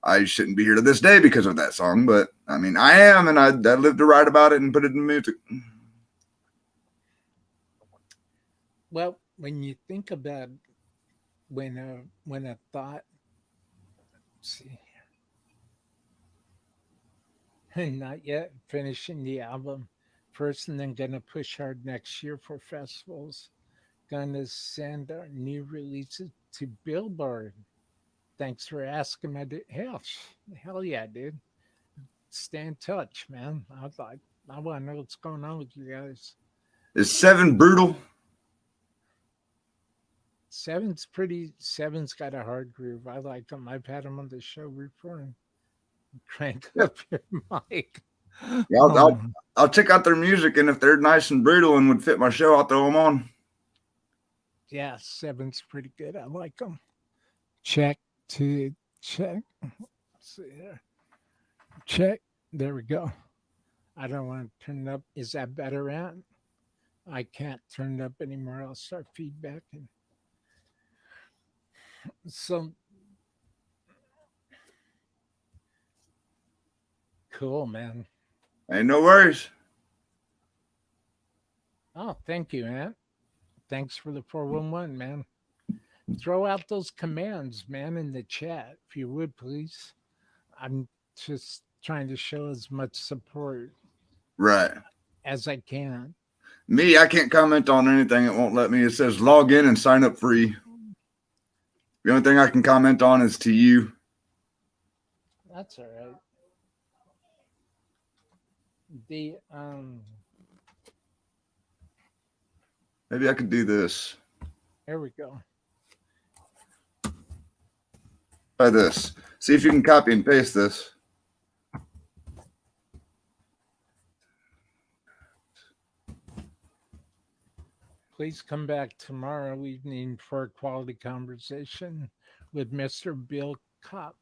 I shouldn't be here to this day because of that song. But I mean, I am, and I live to write about it and put it in music. Well, when you think about when a thought, see, not yet finishing the album first, and then gonna push hard next year for festivals. Gonna send our new releases to Billboard. Thanks for asking my hell yeah, dude. Stay in touch, man. I want to know what's going on with you guys. Is Seven brutal? Seven's got a hard groove. I like him. I've had him on the show before. Crank Yeah, up your mic. yeah, Oh, I'll check out their music, and if they're nice and brutal and would fit my show, I'll throw them on. yeah, Seven's pretty good. I like him. Check to check. Let's see here. Check. There we go. I don't want to turn it up. Is that better, Ant? I can't turn it up anymore. I'll start feedbacking. So cool, man. Ain't no worries. Oh, thank you, Ant. Thanks for the 411, man. Throw out those commands, man, in the chat, if you would, please. I'm just trying to show as much support Right. as I can. Me, I can't comment on anything. It won't let me. It says log in and sign up free. The only thing I can comment on is to you. That's all right. The Maybe I could do this. There we go. Try this. See if you can copy and paste this. Please come back tomorrow evening for a quality conversation with Mr. Bill Kopp.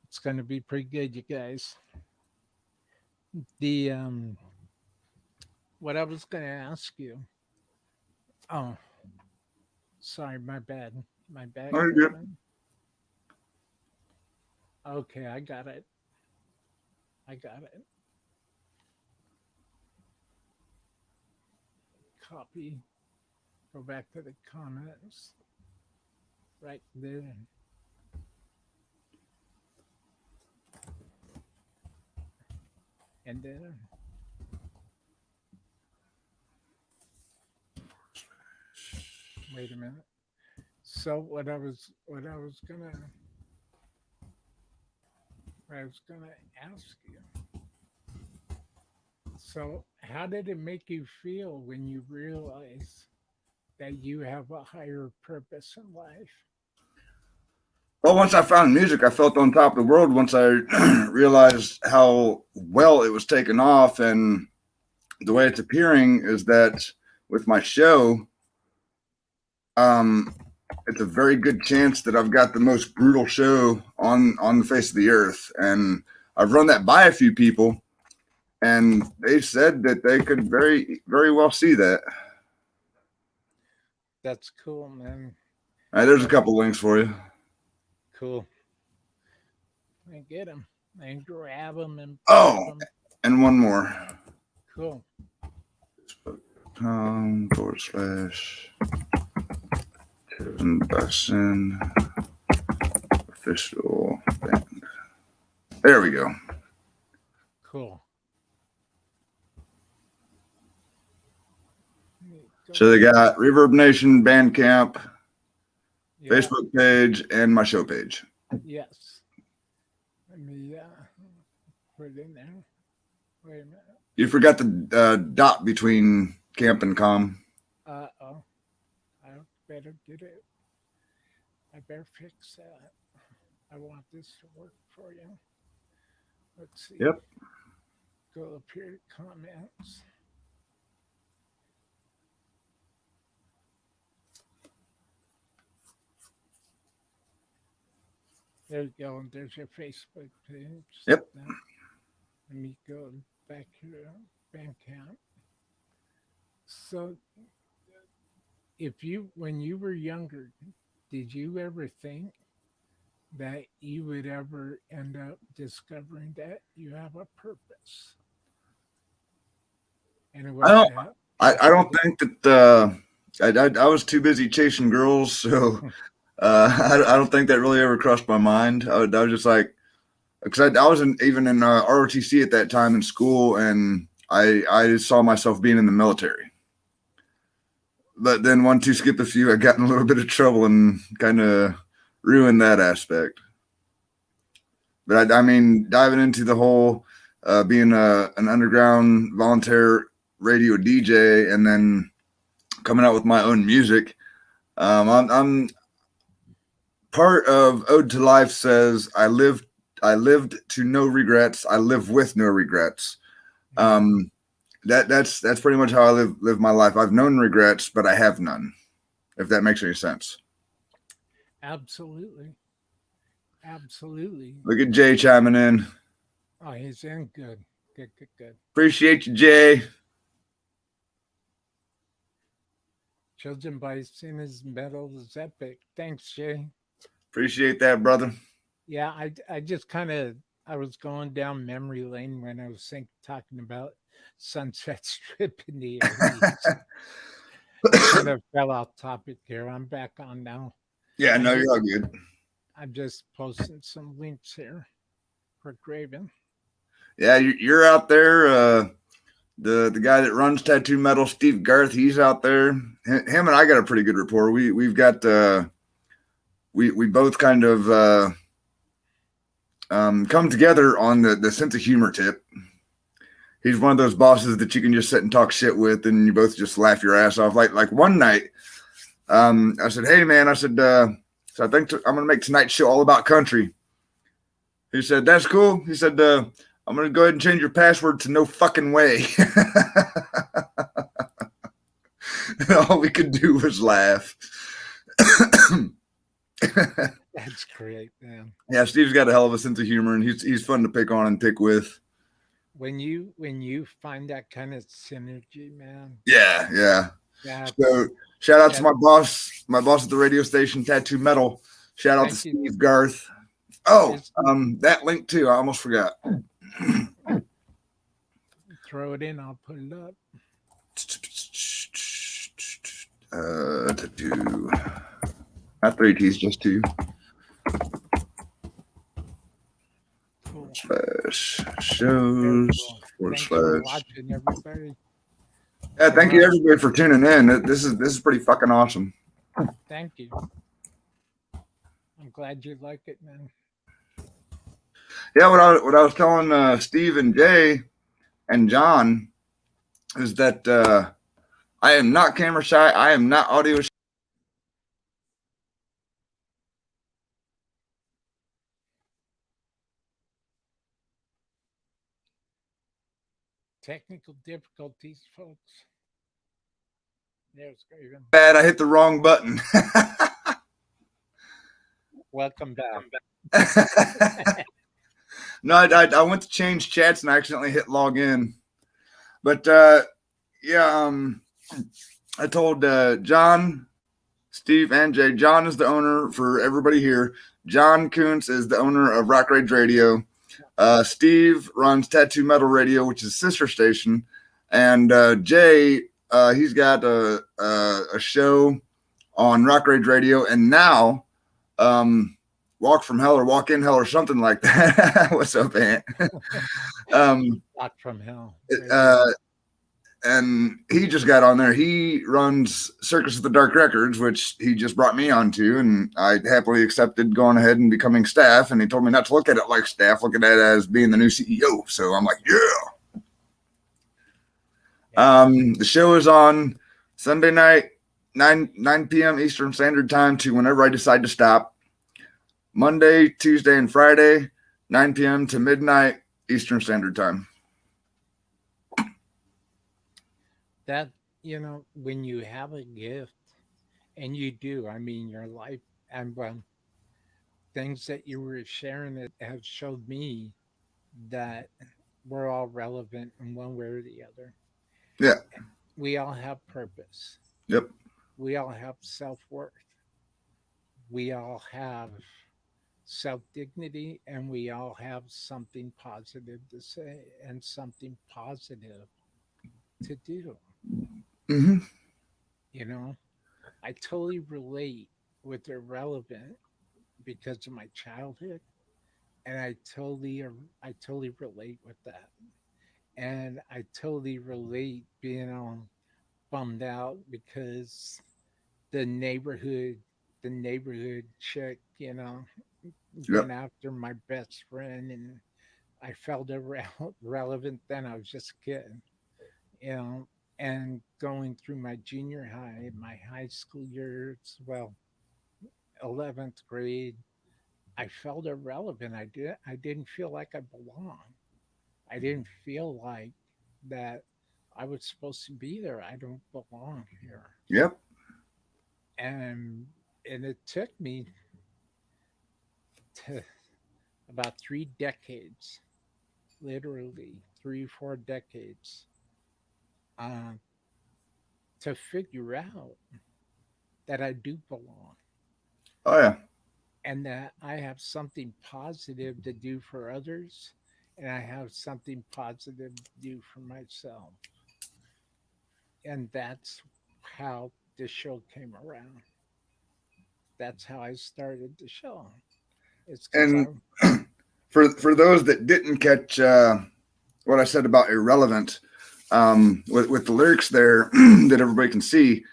It's going to be pretty good, you guys. The What I was going to ask you. Oh, sorry, my bad. My bad, Oh, you're good. Kevin. Okay, I got it. I got it. Copy. Go back to the comments. Right there. And then wait a minute. So what I was gonna ask you. So how did it make you feel when you realized that you have a higher purpose in life? Well, once I found music, I felt on top of the world. Once I realized how well it was taken off, and the way it's appearing is that with my show, it's a very good chance that I've got the most brutal show on the face of the earth, and I've run that by a few people, and they said that they could very very well see that. That's cool, man. All right, there's a couple links for you. Cool. I get them. I grab them and Oh, pop them. and one more. Cool. // Kevin Bussin official band. There we go. Cool. So they got Reverb Nation, Bandcamp, Yeah. Facebook page, and my show page. Yes. Let me put it in there. Wait a minute. You forgot the dot between camp and com. Oh. I better get it. I better fix that. I want this to work for you. Let's see. Yep. Go up here to comments. There you go. And there's your Facebook page. Yep. Let me go back here to Bandcamp. So, when you were younger, did you ever think that you would ever end up discovering that you have a purpose? And it was I don't think that I was too busy chasing girls, so I don't think that really ever crossed my mind. I was just like, because I wasn't even in ROTC at that time in school, and I saw myself being in the military. But then once you skip a few, I got in a little bit of trouble and kind of ruined that aspect. But I mean, diving into the whole being an underground volunteer radio DJ and then coming out with my own music, I'm part of Ode to Life says I lived to no regrets. I live with no regrets. That's pretty much how I live my life. I've known regrets, but I have none, if that makes any sense. Absolutely. Absolutely. Look at Jay chiming in. Oh, he's in. Good. Good. Appreciate you, Jay. Chosen by Sin his medal is epic. Thanks, Jay. Appreciate that, brother. Yeah, I just I was going down memory lane when I was talking about Sunset Strip in the 80s. Kind of fell off topic here. I'm back on now. Yeah, no, you're all good. I'm just posting some links here for Graven. Yeah, you're out there. The guy that runs Tattoo Metal, Steve Garth, he's out there. Him and I got a pretty good rapport. We've got we both kind of come together on the sense of humor tip. he's one of those bosses that you can just sit and talk shit with, and you both just laugh your ass off. Like one night, I said, "Hey man," I said, "So I think I'm gonna make tonight's show all about country." He said, "That's cool." He said, "I'm gonna go ahead and change your password to no fucking way." And all we could do was laugh. That's great, man. Yeah, Steve's got a hell of a sense of humor, and he's fun to pick on and pick with. When you find that kind of synergy, man. Yeah. That's, So shout out to my boss at the radio station, Tattoo Metal. Shout out to Steve Garth. Oh, that link too. I almost forgot. Throw it in. I'll put it up. Tattoo. Not 3 T's, just 2. Cool. Slash shows Thanks for watching, everybody. Yeah, thank you everybody for tuning in. This is pretty fucking awesome. Thank you. I'm glad you like it, man. Yeah, what I was telling Steve and Jay and John is that I am not camera shy. I am not audio shy. Technical difficulties, folks. There's Graven. Bad, I hit the wrong button. Welcome back. No, I went to change chats and I accidentally hit log in. But yeah, I told John, Steve, and Jay. John is the owner for everybody here. John Kuntz is the owner of Rock Rage Radio. Steve runs Tattoo Metal Radio, which is a sister station. And Jay, he's got a show on Rock Rage Radio. And now Walk from Hell or Walk in Hell or something like that. What's up, Ant? Walk from Hell. And he just got on there. He runs Circus of the Dark Records, which he just brought me onto, and I happily accepted going ahead and becoming staff. And he told me not to look at it like staff, look at it as being the new CEO. So I'm like, yeah. The show is on Sunday night, 9 p.m. Eastern Standard Time to whenever I decide to stop. Monday, Tuesday, and Friday, 9 p.m. to midnight Eastern Standard Time. That, when you have a gift, and you do, I mean, your life and things that you were sharing that have showed me that we're all relevant in one way or the other. Yeah. We all have purpose. Yep. We all have self-worth. We all have self-dignity, and we all have something positive to say and something positive to do. Mm-hmm. I totally relate with irrelevant because of my childhood, and I totally relate with that, and I totally relate being bummed out because the neighborhood chick, went after my best friend, and I felt irrelevant then. I was just a kid, and going through my junior high, my high school years, 11th grade, I felt irrelevant. I didn't feel like I belonged. I didn't feel like that I was supposed to be there. I don't belong here. Yep. And it took me to about 3 decades, literally 3-4 decades, to figure out that I do belong. Oh, yeah. And that I have something positive to do for others, and I have something positive to do for myself. And that's how the show came around. That's how I started the show. And for those that didn't catch what I said about irrelevant, with the lyrics there that everybody can see,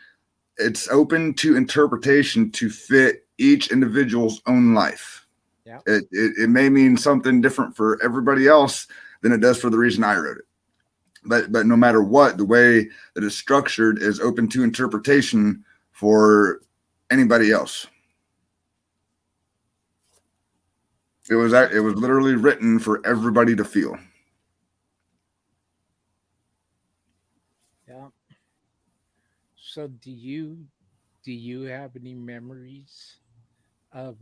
it's open to interpretation to fit each individual's own life. Yeah. It may mean something different for everybody else than it does for the reason I wrote it. but no matter what, the way that it's structured is open to interpretation for anybody else. It was literally written for everybody to feel. Yeah. So do you have any memories of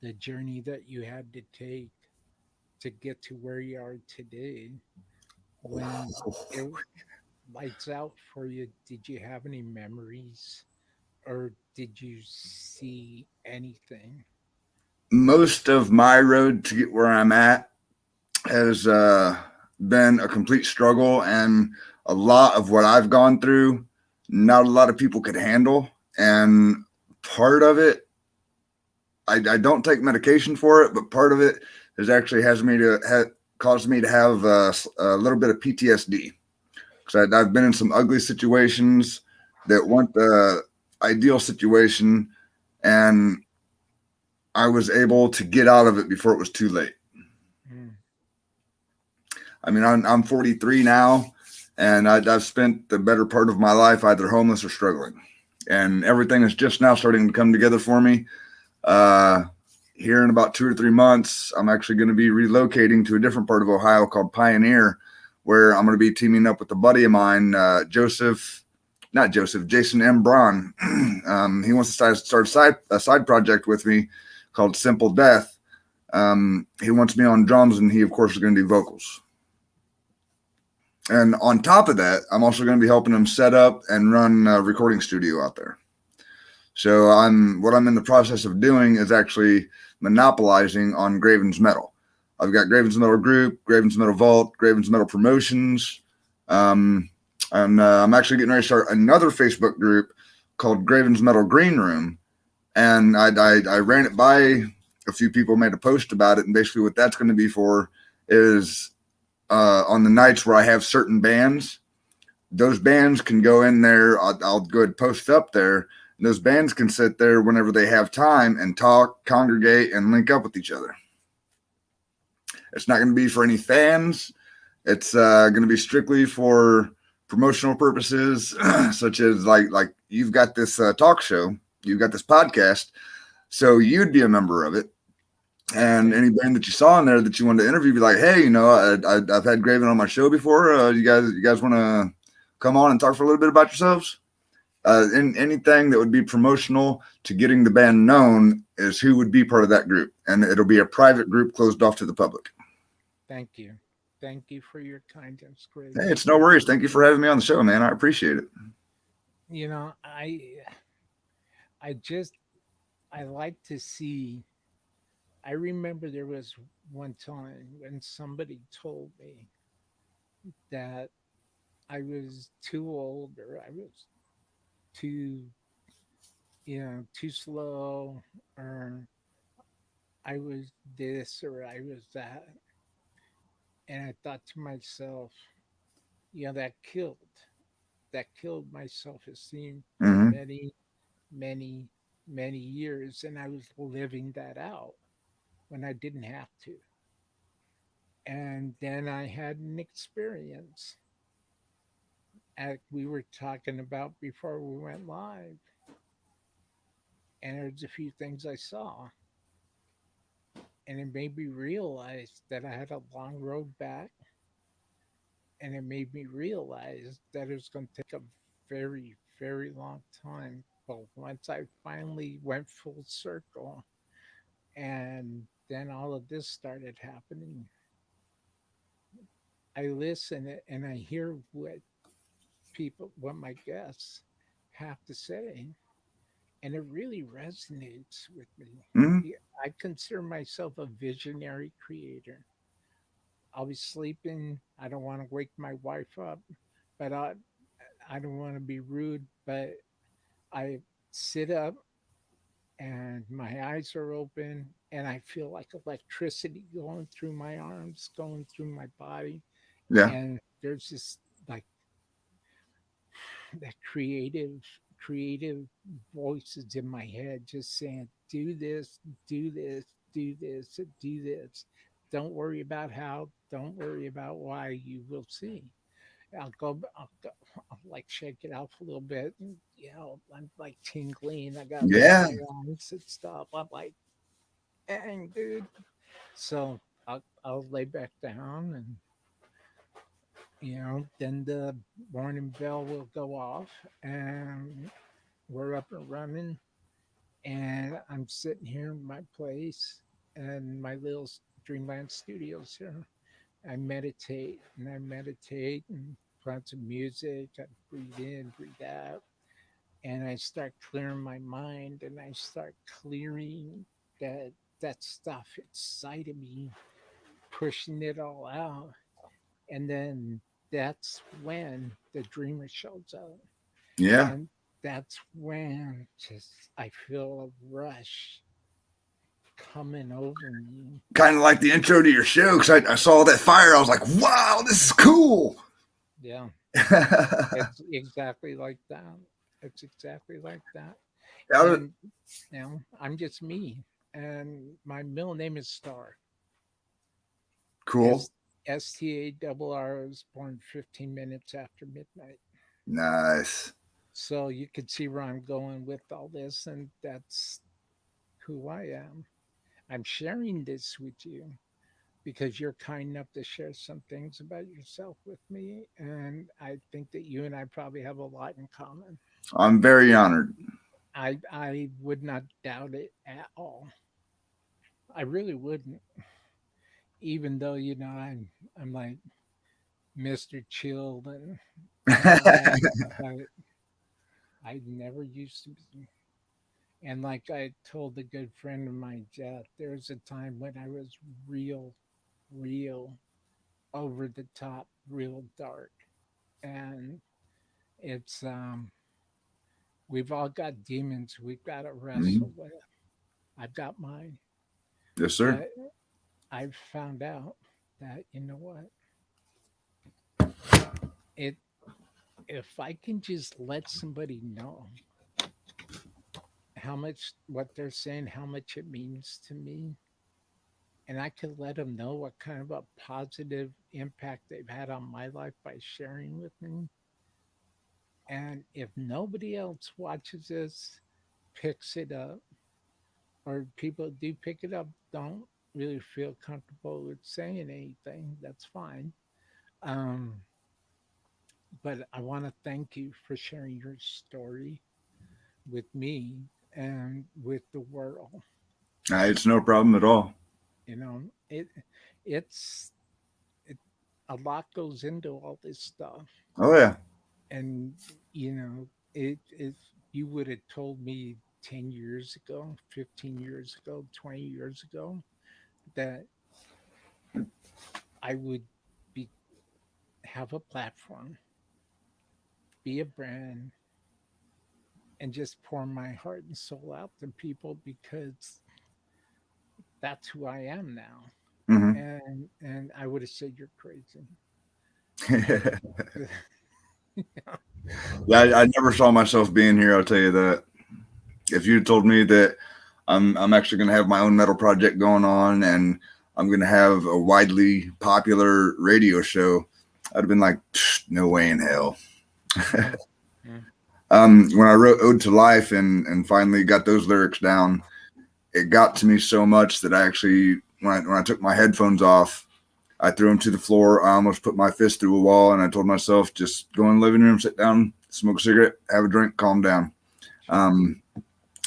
the journey that you had to take to get to where you are today? When it lights out for you, did you have any memories or did you see anything? Most of my road to get where I'm at has been a complete struggle, and a lot of what I've gone through, not a lot of people could handle. And part of it, I don't take medication for it, but part of it is actually has me to caused me to have a little bit of PTSD, because I've been in some ugly situations that weren't the ideal situation, and I was able to get out of it before it was too late. Mm. I mean, I'm 43 now, and I've spent the better part of my life either homeless or struggling, and everything is just now starting to come together for me. Uh, Here in about 2 or 3 months, I'm actually going to be relocating to a different part of Ohio called Pioneer, where I'm going to be teaming up with a buddy of mine, Jason M. Braun. He wants to start a side project with me called Simple Death. He wants me on drums, and he, of course, is going to do vocals. And on top of that, I'm also going to be helping him set up and run a recording studio out there. So what I'm in the process of doing is actually monopolizing on Graven's Metal. I've got Graven's Metal Group, Graven's Metal Vault, Graven's Metal Promotions. Um, and I'm actually getting ready to start another Facebook group called Graven's Metal Green Room. And I ran it by a few people, made a post about it. And basically what that's going to be for is on the nights where I have certain bands, those bands can go in there. I'll go ahead and post up there. And those bands can sit there whenever they have time and talk, congregate, and link up with each other. It's not going to be for any fans. It's going to be strictly for promotional purposes, such as like you've got this talk show, you've got this podcast, so you'd be a member of it. And Okay. any band that you saw in there that you wanted to interview, be like, hey, I've had Graven on my show before. You guys want to come on and talk for a little bit about yourselves? Anything that would be promotional to getting the band known is who would be part of that group, and it'll be a private group closed off to the public. Thank you. Thank you for your kindness, Hey, Graven. it's no worries. Thank you for having me on the show, man. I appreciate it. You know, I just I like to see. I remember there was one time when somebody told me that I was too old or I was too, too slow or I was this or I was that. And I thought to myself, that killed my self-esteem for Mm-hmm. many, many, many years. And I was living that out when I didn't have to. And then I had an experience we were talking about before we went live. And there's a few things I saw. And it made me realize that I had a long road back. And it made me realize that it was going to take a very, very long time. But once I finally went full circle, and then all of this started happening, I listen and I hear what my guests have to say, and it really resonates with me. Mm-hmm. Yeah, I consider myself a visionary creator. I'll be sleeping. I don't want to wake my wife up, but I don't want to be rude, but I sit up and my eyes are open and I feel like electricity going through my arms, going through my body. Yeah. And there's this like that creative voices in my head just saying, do this, do this, do this, do this. Don't worry about how, don't worry about why, you will see. I'll like shake it off a little bit. And, I'm like tingling. I got Yeah. my arms and stuff. I'm like, dang, dude. So I'll lay back down and, then the warning bell will go off and we're up and running. And I'm sitting here in my place and my little Dreamland Studios here. I meditate and put on some music. I breathe in, breathe out, and I start clearing my mind and I start clearing that stuff inside of me, pushing it all out. And then that's when the dreamer shows up. Yeah. And that's when just I feel a rush coming over me. Kind of like the intro to your show because I saw that fire. I was like, wow, this is cool. Yeah, it's exactly like that. It's exactly like that. Yeah, And I'm just me. And my middle name is Star. cool. S STARR. Was born 15 minutes after midnight. Nice. So you could see where I'm going with all this, and that's who I am. I'm sharing this with you because you're kind enough to share some things about yourself with me. And I think that you and I probably have a lot in common. I'm very honored. I would not doubt it at all. I really wouldn't, even though I'm like Mr. Chilled and all that, but I never used to be. And like I told a good friend of mine, Jeff, there was a time when I was real over the top, real dark. And it's we've all got demons we've got to wrestle Mhm. with. I've got mine. Yes, sir. But I've found out that what? It If I can just let somebody know how much what they're saying, how much it means to me, and I could let them know what kind of a positive impact they've had on my life by sharing with me. And if nobody else watches this, picks it up, or people do pick it up, don't really feel comfortable with saying anything, that's fine. Um, but I want to thank you for sharing your story with me and with the world. It's no problem at all. You know, it's it, a lot goes into all this stuff, Oh, yeah. and if you would have told me 10 years ago, 15 years ago, 20 years ago that I would be have a platform, be a brand, and just pour my heart and soul out to people because that's who I am now. Hmm. And I would have said you're crazy. But Yeah, I never saw myself being here. I'll tell you that. If you told me that I'm actually going to have my own metal project going on and I'm going to have a widely popular radio show, I'd have been like, no way in hell. yeah, yeah, When I wrote Ode to Life and finally got those lyrics down, it got to me so much that I actually, when I took my headphones off, I threw them to the floor. I almost put my fist through a wall, and I told myself, just go in the living room, sit down, smoke a cigarette, have a drink, calm down. Um,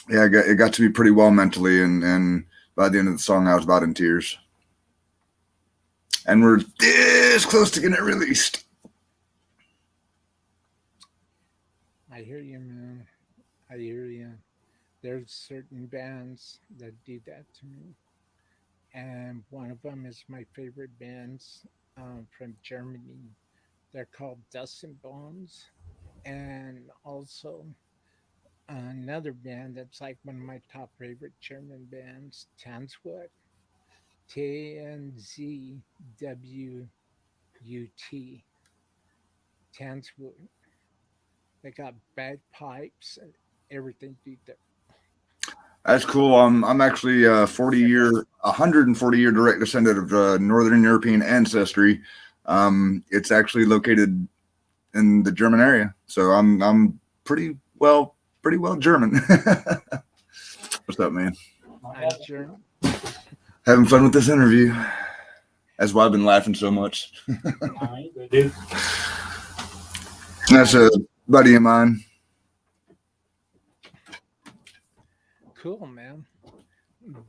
yeah, it got to be pretty well mentally, and by the end of the song, I was about in tears. And we're this close to getting it released. I hear you, man. I hear you. There's certain bands that do that to me, and one of them is my favorite bands from Germany. They're called Dust and Bones, and also another band that's like one of my top favorite German bands, Tanzwut, Tanzwut, Tanzwut. They got bagpipes and everything. Dude, That's cool. I'm actually 140-year direct descendant of Northern European ancestry. It's actually located in the German area, so I'm pretty well German. What's up, man? I'm German. Having fun with this interview. That's why I've been laughing so much. Dude. That's a buddy of mine. Cool, man.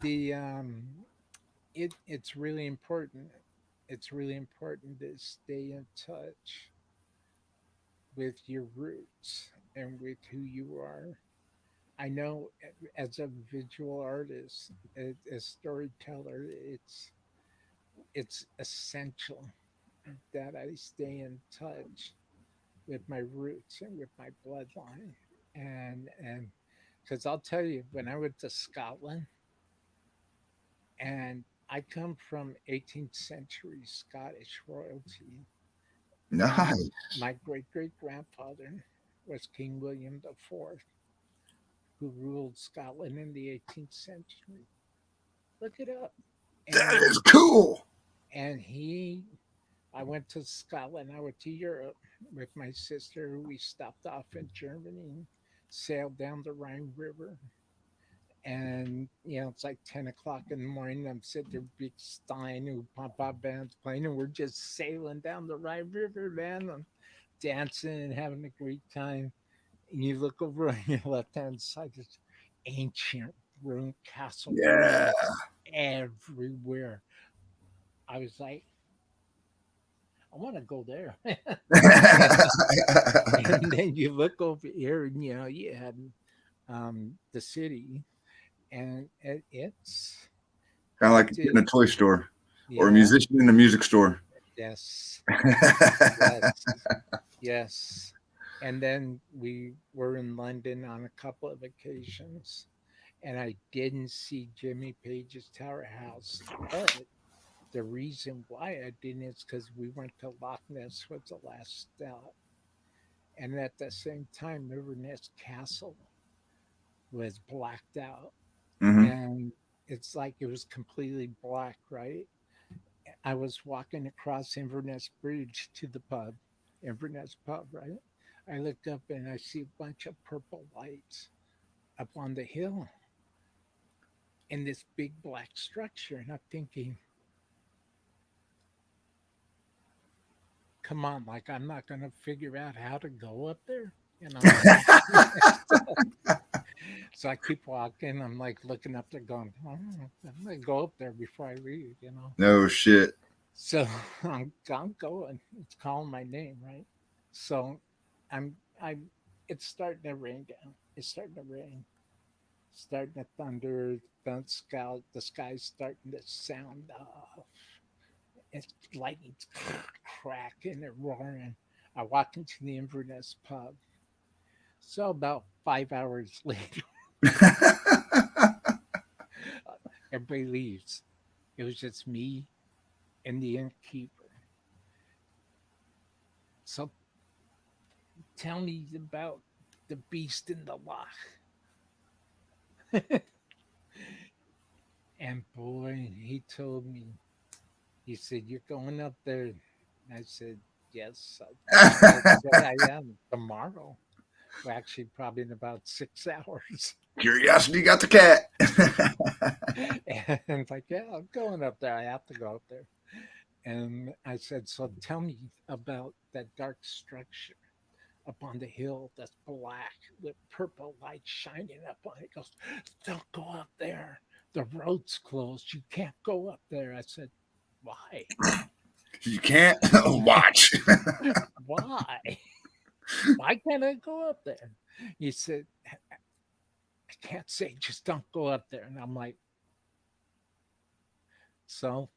The it's really important. It's really important to stay in touch with your roots and with who you are. I know as a visual artist, a storyteller, it's essential that I stay in touch with my roots and with my bloodline. And because I'll tell you, when I went to Scotland, and I come from 18th century Scottish royalty. Nice. My great great grandfather was King William IV, who ruled Scotland in the 18th century. Look it up. That And is cool. and he I went to Scotland. I went to Europe with my sister. We stopped off in Germany, sailed down the Rhine River, and it's like 10 o'clock in the morning. I'm sitting there, big Stein, who pop pop bands playing, and we're just sailing down the Rhine River, man. I'm dancing and having a great time. And you look over on your left hand side, there's ancient ruined castle Yeah. ruins everywhere. I was like, I want to go there. And then you look over here, and you had the city, and Kind of it like in a is, toy store or a yeah, musician in a music store. yes, yes, yes. And then we were in London on a couple of occasions, and I didn't see Jimmy Page's Tower House, but the reason why I didn't is because we went to Loch Ness was the last stop, and at the same time, Inverness Castle was blacked out, Hmm. and it's like it was completely black, right? I was walking across Inverness Bridge to the pub, Inverness pub, right? I look up and I see a bunch of purple lights up on the hill in this big black structure. And I'm thinking, come on, like I'm not going to figure out how to go up there, you know? so, so I keep walking. I'm like looking up there going, oh, I'm going to go up there before I leave. No shit. So I'm going. It's calling my name, right? So I'm it's starting to rain down. It's starting to rain. Starting to thunder, the sky's starting to sound off. It's lightning's cracking and roaring. I walk into the Inverness pub. So about 5 hours later, everybody leaves. It was just me and the innkeeper. So tell me about the beast in the loch. And boy, he told me, he said, "You're going up there." I said, "Yes." I said, "I am tomorrow." Well, actually, probably in about 6 hours. Curiosity got the cat. And like, yeah, I'm going up there. I have to go up there. And I said, "So tell me about that dark structure up on the hill that's black with purple light shining up on it." He goes, "Don't go up there. The road's closed. You can't go up there." I said, "Why?" You can't watch. Why? Why can't I go up there? He said, "I can't say, just don't go up there." And I'm like, so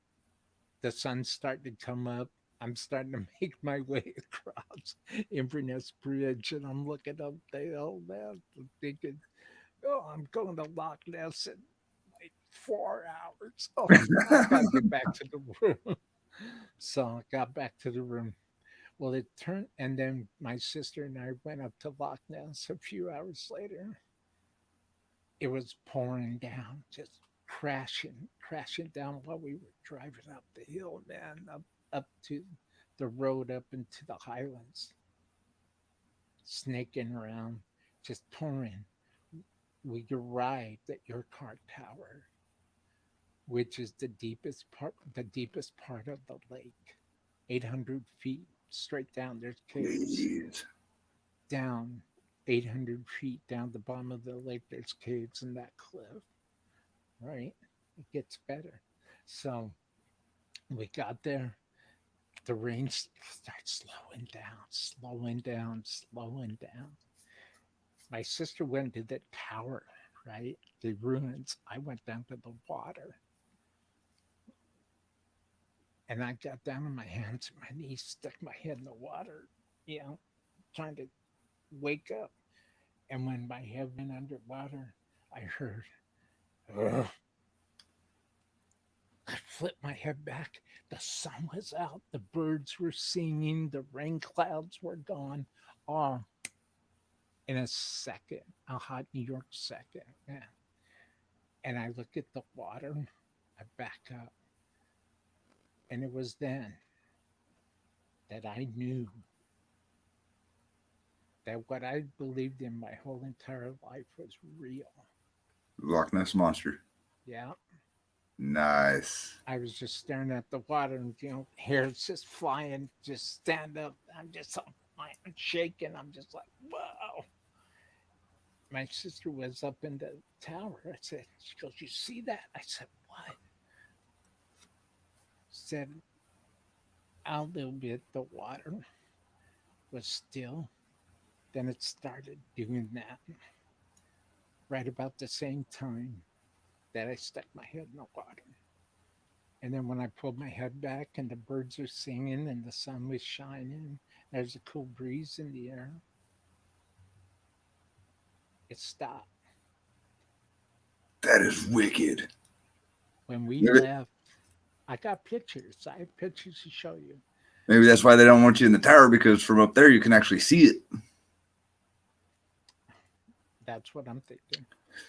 the sun's starting to come up. I'm starting to make my way across Inverness Bridge, and I'm looking up there, oh man, I'm thinking, oh, I'm going to Loch Ness in like 4 hours. Oh, I gotta get back to the room. So I got back to the room. Well, it turned, and then my sister and I went up to Loch Ness a few hours later. it was pouring down, just crashing down while we were driving up the hill, man, up to the road up into the highlands, snaking around, just pouring. We arrived at your car tower, which is the deepest part of the lake, 800 feet straight down. There's caves Jeez. down 800 feet down the bottom of the lake. There's caves in that cliff, right? It gets better. So we got there. The rain starts slowing down, slowing down. My sister went to the tower, right? The ruins. I went down to the water. And I got down on my hands and my knees, stuck my head in the water, you know, trying to wake up. And when my head went underwater, I heard, ugh. I flipped my head back. The sun was out. The birds were singing. The rain clouds were gone. All in a second, a hot New York second. Yeah. And I look at the water. I back up. And it was then that I knew that what I believed in my whole entire life was real. Loch Ness monster. Yeah. Nice. I was just staring at the water and, hair's just flying, just stand up. I'm just I'm shaking. I'm just like, whoa. My sister was up in the tower. I said, she goes, you see that? I said, what? Said, a little bit, the water was still. Then it started doing that right about the same time that I stuck my head in the water. And then when I pulled my head back and the birds were singing and the sun was shining, there's a cool breeze in the air, it stopped. That is wicked. When we Maybe, left, I got pictures. I have pictures to show you. maybe that's why they don't want you in the tower, because from up there you can actually see it. That's what I'm thinking.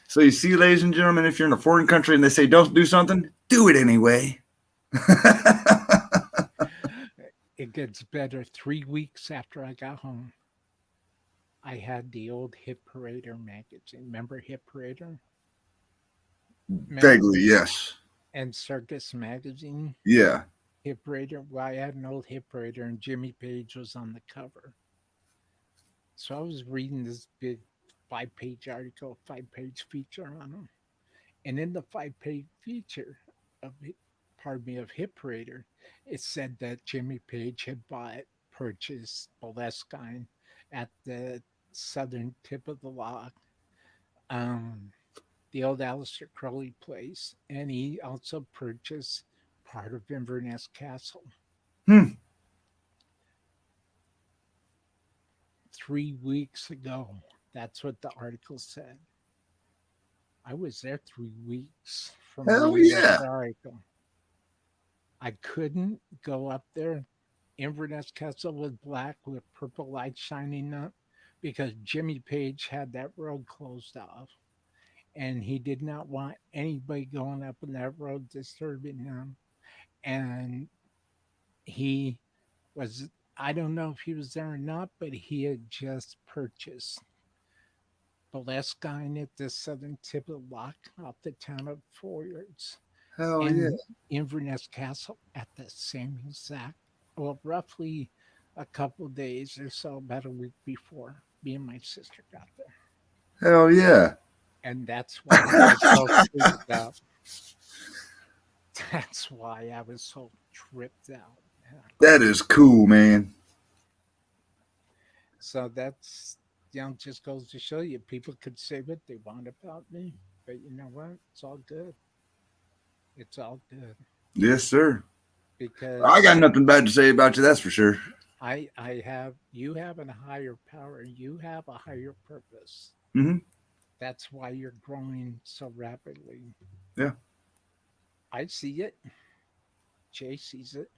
So you see, ladies and gentlemen, if you're in a foreign country and they say don't do something, do it anyway. It gets better. 3 weeks after I got home, I had the old Hit Parader magazine. Remember Hit Parader? Remember? Vaguely, yes. And Circus magazine, Yeah. Hit Parader. Well, I had an old Hit Parader, and Jimmy Page was on the cover. So I was reading this big 5-page article, 5-page feature on him. And in the 5-page feature of it, pardon me, of Hit Parader, it said that Jimmy Page had purchased Boleskine at the southern tip of the lock, um, the old Aleister Crowley place, and he also purchased part of Inverness Castle. Hmm. 3 weeks ago, that's what the article said. I was there 3 weeks from Hell reading yeah. that article. I couldn't go up there. Inverness Castle was black with purple light shining up because Jimmy Page had that road closed off. And he did not want anybody going up on that road disturbing him. And he was, I don't know if he was there or not, but he had just purchased Boleskine at the southern tip of the lock off the town of Foyers Hell yeah. and Inverness Castle at the same exact, well, roughly a couple of days or so, about a week before me and my sister got there. Hell yeah. And that's why I was so freaked out. That's why I was so tripped out. Yeah. That is cool, man. So that's, just goes to show you people could say what they want about me, but you know what? It's all good. It's all good Yes, sir. I got because nothing bad to say about you, that's for sure. you have a higher power. You have a higher purpose. Hmm. That's why you're growing so rapidly. Yeah. I see it. Jay sees it.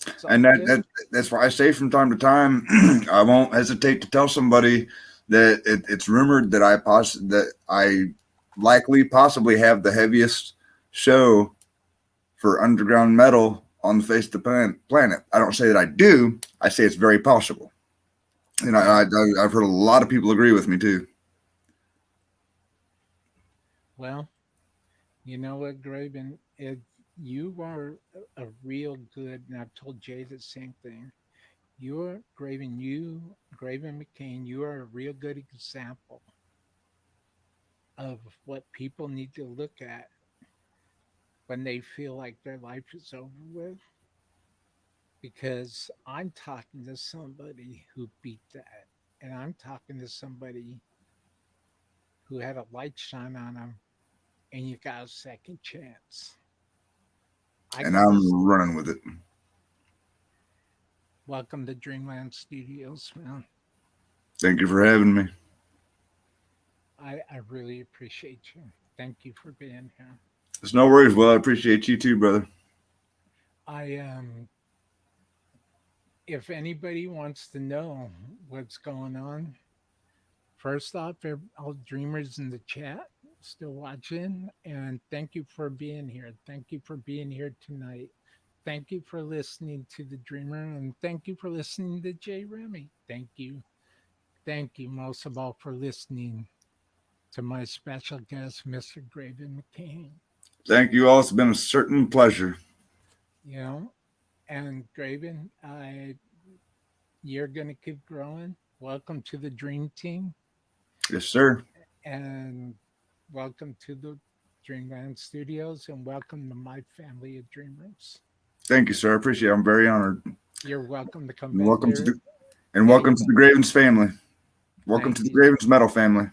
It's all And good. that's why I say from time to time, I won't hesitate to tell somebody that it's rumored that I likely possibly have the heaviest show for underground metal on the face of the planet. I don't say that I do. I say it's very possible. And I've heard a lot of people agree with me too. Well, you know what, Graven? You are a real good, and I've told Jay the same thing. Graven McCain, you are a real good example of what people need to look at when they feel like their life is over with. Because I'm talking to somebody who beat that, and I'm talking to somebody who had a light shine on them, and you got a second chance. I And got this. I'm running with it. Welcome to Dreamland Studios, man. Thank you for having me. I really appreciate you. Thank you for being here. It's no worries. Well, I appreciate you too, brother. I if anybody wants to know what's going on, first off, all dreamers in the chat still watching, and thank you for being here. Thank you for being here tonight. Thank you for listening to the Dreamer, and thank you for listening to Jay Remy. Thank you. Thank you most of all for listening to my special guest, Mr. Graven McCain. Thank you all. It's been a certain pleasure. You know, and Graven, you're gonna keep growing. Welcome to the Dream Team, Yes, sir. and welcome to the Dreamland Studios, and welcome to my family of dreamers. Thank you, sir. I appreciate it. I'm very honored. You're welcome to come And back welcome to here welcome to the anytime. Gravens family. Welcome Thank to the you. Gravens Metal family.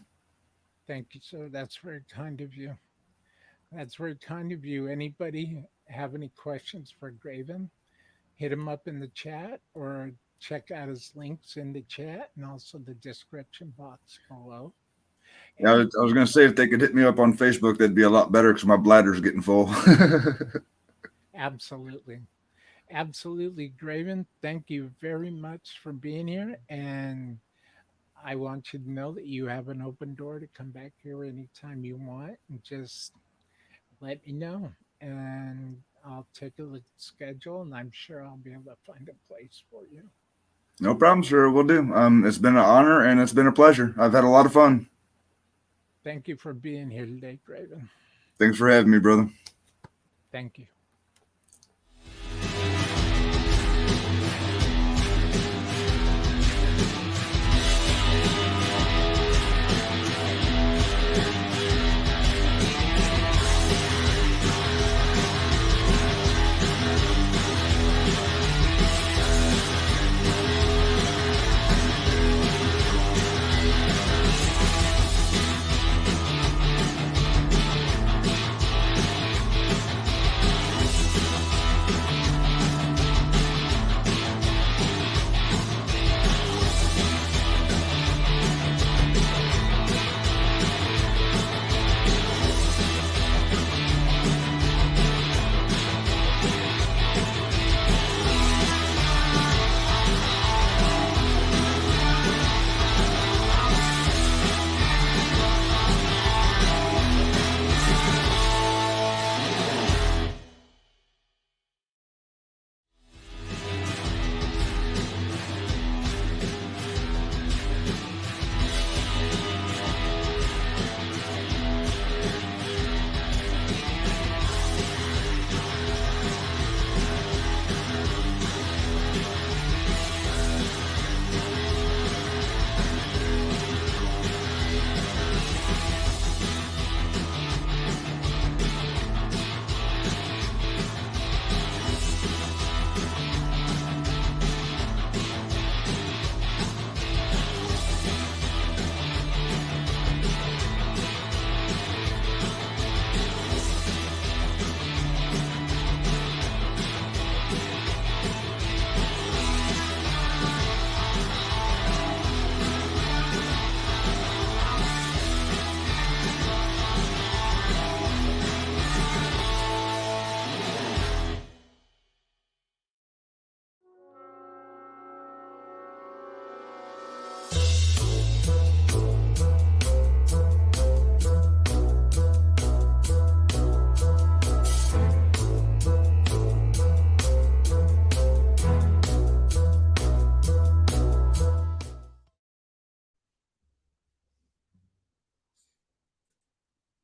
Thank you, sir. That's very kind of you. That's very kind of you. Anybody have any questions for Graven? Hit him up in the chat or check out his links in the chat and also the description box below. Yeah, And I was going to say if they could hit me up on Facebook, that'd be a lot better because my bladder's getting full. absolutely, absolutely, Graven, thank you very much for being here. And I want you to know that you have an open door to come back here anytime you want and just let me know. And I'll take a look at the schedule and I'm sure I'll be able to find a place for you. No problem, sir. We'll do. It's been an honor and it's been a pleasure. I've had a lot of fun. Thank you for being here today, Graven. Thanks for having me, brother. Thank you.